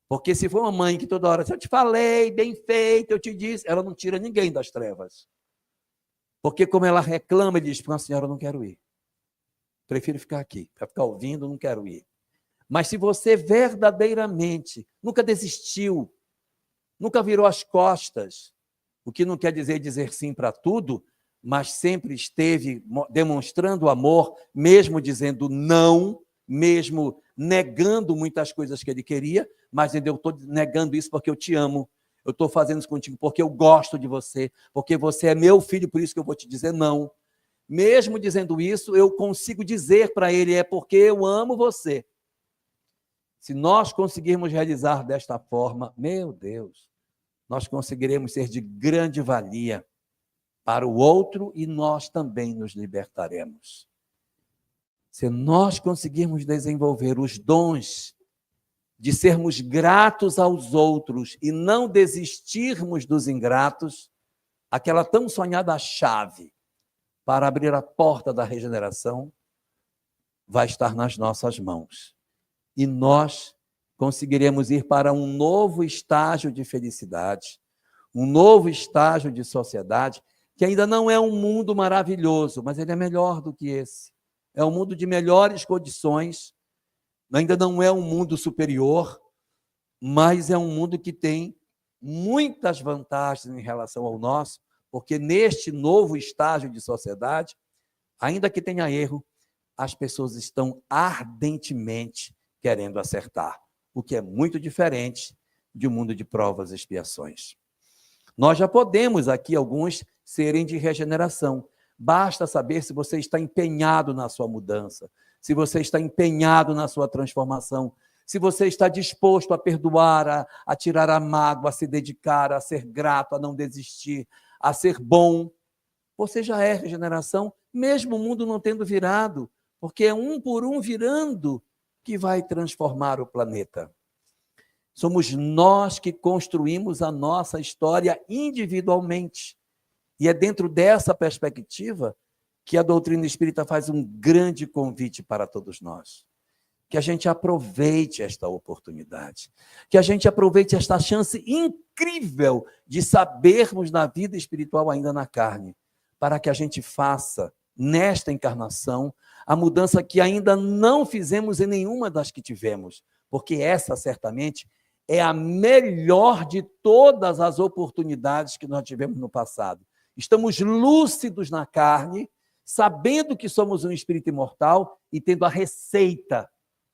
Porque se for uma mãe que toda hora, se eu te falei, bem feito, eu te disse, ela não tira ninguém das trevas. Porque como ela reclama, ele diz, senhora, eu não quero ir. Prefiro ficar aqui, para ficar ouvindo, não quero ir. Mas se você verdadeiramente nunca desistiu, nunca virou as costas, o que não quer dizer sim para tudo, mas sempre esteve demonstrando amor, mesmo dizendo não, mesmo negando muitas coisas que ele queria, mas eu estou negando isso porque eu te amo, eu estou fazendo isso contigo porque eu gosto de você, porque você é meu filho, por isso que eu vou te dizer não. Mesmo dizendo isso, eu consigo dizer para ele, é porque eu amo você. Se nós conseguirmos realizar desta forma, meu Deus, nós conseguiremos ser de grande valia para o outro e nós também nos libertaremos. Se nós conseguirmos desenvolver os dons de sermos gratos aos outros e não desistirmos dos ingratos, aquela tão sonhada chave para abrir a porta da regeneração vai estar nas nossas mãos. E nós conseguiremos ir para um novo estágio de felicidade, um novo estágio de sociedade, que ainda não é um mundo maravilhoso, mas ele é melhor do que esse. É um mundo de melhores condições, ainda não é um mundo superior, mas é um mundo que tem muitas vantagens em relação ao nosso, porque neste novo estágio de sociedade, ainda que tenha erro, as pessoas estão ardentemente querendo acertar, o que é muito diferente de um mundo de provas e expiações. Nós já podemos aqui, alguns, serem de regeneração. Basta saber se você está empenhado na sua mudança, se você está empenhado na sua transformação, se você está disposto a perdoar, a tirar a mágoa, a se dedicar, a ser grato, a não desistir, a ser bom. Você já é regeneração, mesmo o mundo não tendo virado, porque é um por um virando que vai transformar o planeta. Somos nós que construímos a nossa história individualmente. E é dentro dessa perspectiva que a doutrina espírita faz um grande convite para todos nós. Que a gente aproveite esta oportunidade, que a gente aproveite esta chance incrível de sabermos da vida espiritual ainda na carne, para que a gente faça, nesta encarnação, a mudança que ainda não fizemos em nenhuma das que tivemos, porque essa, certamente, é a melhor de todas as oportunidades que nós tivemos no passado. Estamos lúcidos na carne, sabendo que somos um espírito imortal e tendo a receita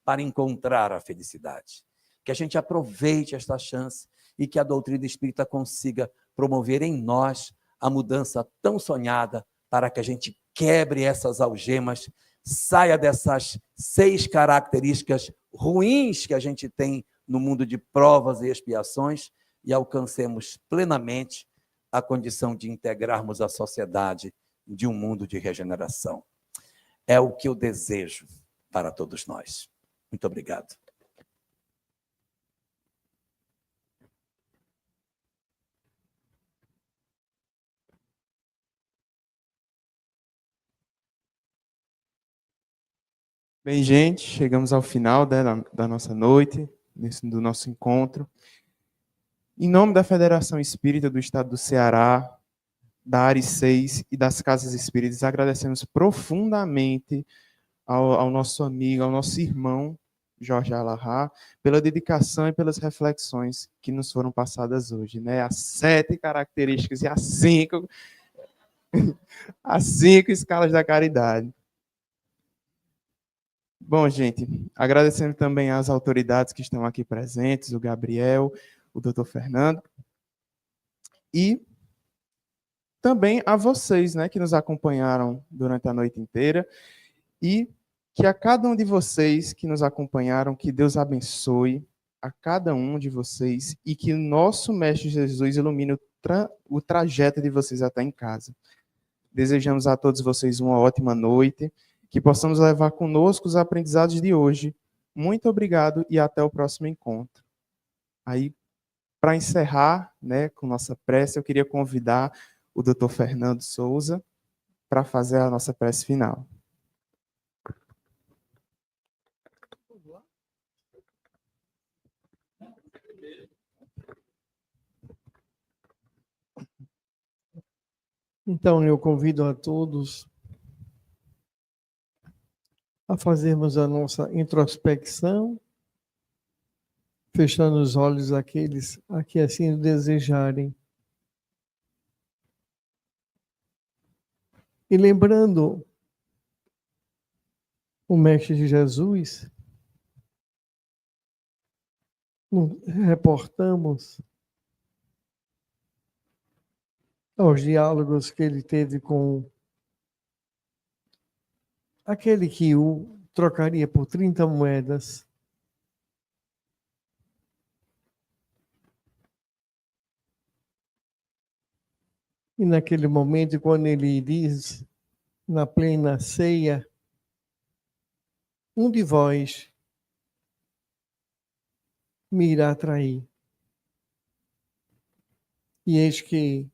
para encontrar a felicidade. Que a gente aproveite esta chance e que a doutrina espírita consiga promover em nós a mudança tão sonhada para que a gente quebre essas algemas, saia dessas 6 características ruins que a gente tem no mundo de provas e expiações e alcancemos plenamente a condição de integrarmos a sociedade de um mundo de regeneração. É o que eu desejo para todos nós. Muito obrigado. Bem, gente, chegamos ao final da nossa noite, do nosso encontro. Em nome da Federação Espírita do Estado do Ceará, da Área 6 e das Casas Espíritas, agradecemos profundamente ao nosso amigo, ao nosso irmão, Jorge Alahá, pela dedicação e pelas reflexões que nos foram passadas hoje, né? As 7 características e as 5 escalas da caridade. Bom, gente, agradecendo também às autoridades que estão aqui presentes, o Gabriel, o doutor Fernando, e também a vocês, né, que nos acompanharam durante a noite inteira, e que a cada um de vocês que nos acompanharam, que Deus abençoe a cada um de vocês e que o nosso Mestre Jesus ilumine o trajeto de vocês até em casa. Desejamos a todos vocês uma ótima noite, que possamos levar conosco os aprendizados de hoje. Muito obrigado e até o próximo encontro. Aí, para encerrar, né, com nossa prece, eu queria convidar o Dr. Fernando Souza para fazer a nossa prece final. Então, eu convido a todos a fazermos a nossa introspecção, fechando os olhos aqueles a que assim o desejarem. E lembrando o Mestre Jesus, reportamos aos diálogos que ele teve com aquele que o trocaria por 30 moedas. E naquele momento, quando ele diz, na plena ceia, um de vós me irá trair. E eis que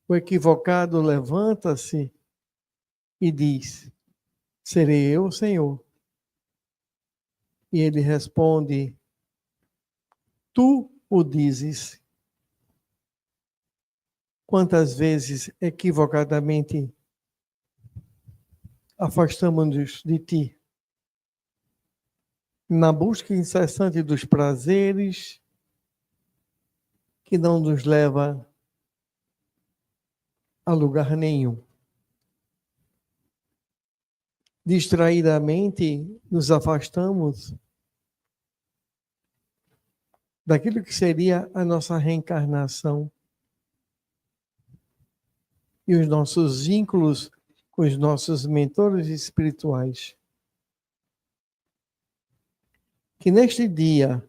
o equivocado levanta-se e diz, serei eu, Senhor? E ele responde, tu o dizes. Quantas vezes equivocadamente afastamos-nos de ti, na busca incessante dos prazeres que não nos leva a lugar nenhum. Distraidamente nos afastamos daquilo que seria a nossa reencarnação e os nossos vínculos com os nossos mentores espirituais. Que neste dia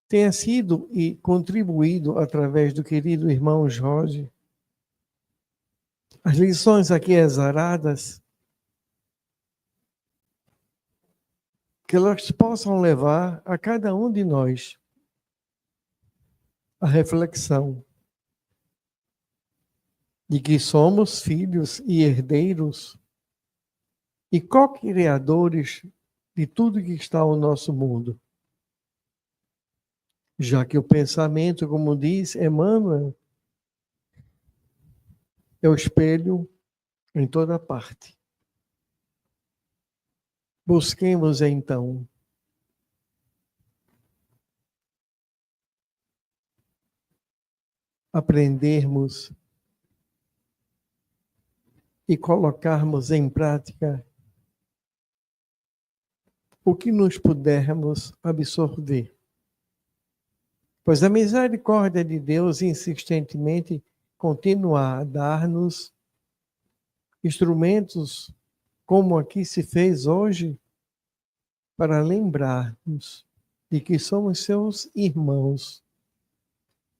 tenha sido e contribuído através do querido irmão Jorge as lições aqui exaradas, que elas possam levar a cada um de nós a reflexão de que somos filhos e herdeiros e co-criadores de tudo que está ao nosso mundo. Já que o pensamento, como diz Emmanuel, é o espelho em toda parte. Busquemos, então, aprendermos e colocarmos em prática o que nos pudermos absorver. Pois a misericórdia de Deus insistentemente continua a dar-nos instrumentos, como aqui se fez hoje, para lembrarmos de que somos seus irmãos,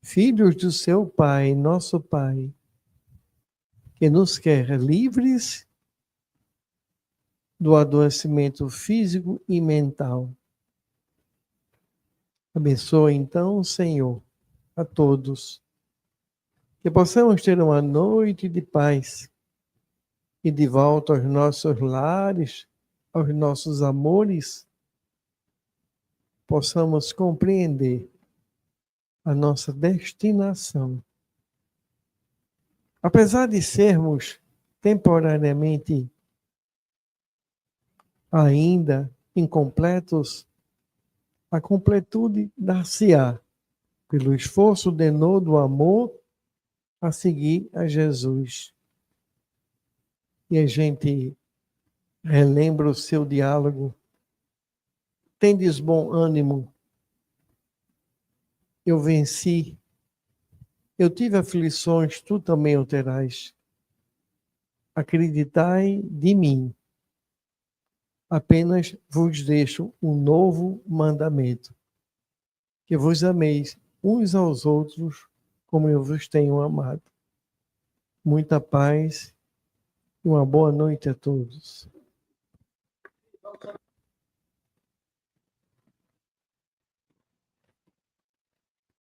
filhos do seu Pai, nosso Pai, que nos quer livres do adoecimento físico e mental. Abençoa então, Senhor, a todos, que possamos ter uma noite de paz e de volta aos nossos lares, aos nossos amores, possamos compreender a nossa destinação. Apesar de sermos temporariamente ainda incompletos, a completude dar-se-á pelo esforço de novo amor a seguir a Jesus. E a gente relembra o seu diálogo. Tendes bom ânimo. Eu venci. Eu tive aflições, tu também o terás. Acreditai de mim. Apenas vos deixo um novo mandamento. Que vos ameis uns aos outros como eu vos tenho amado. Muita paz e uma boa noite a todos.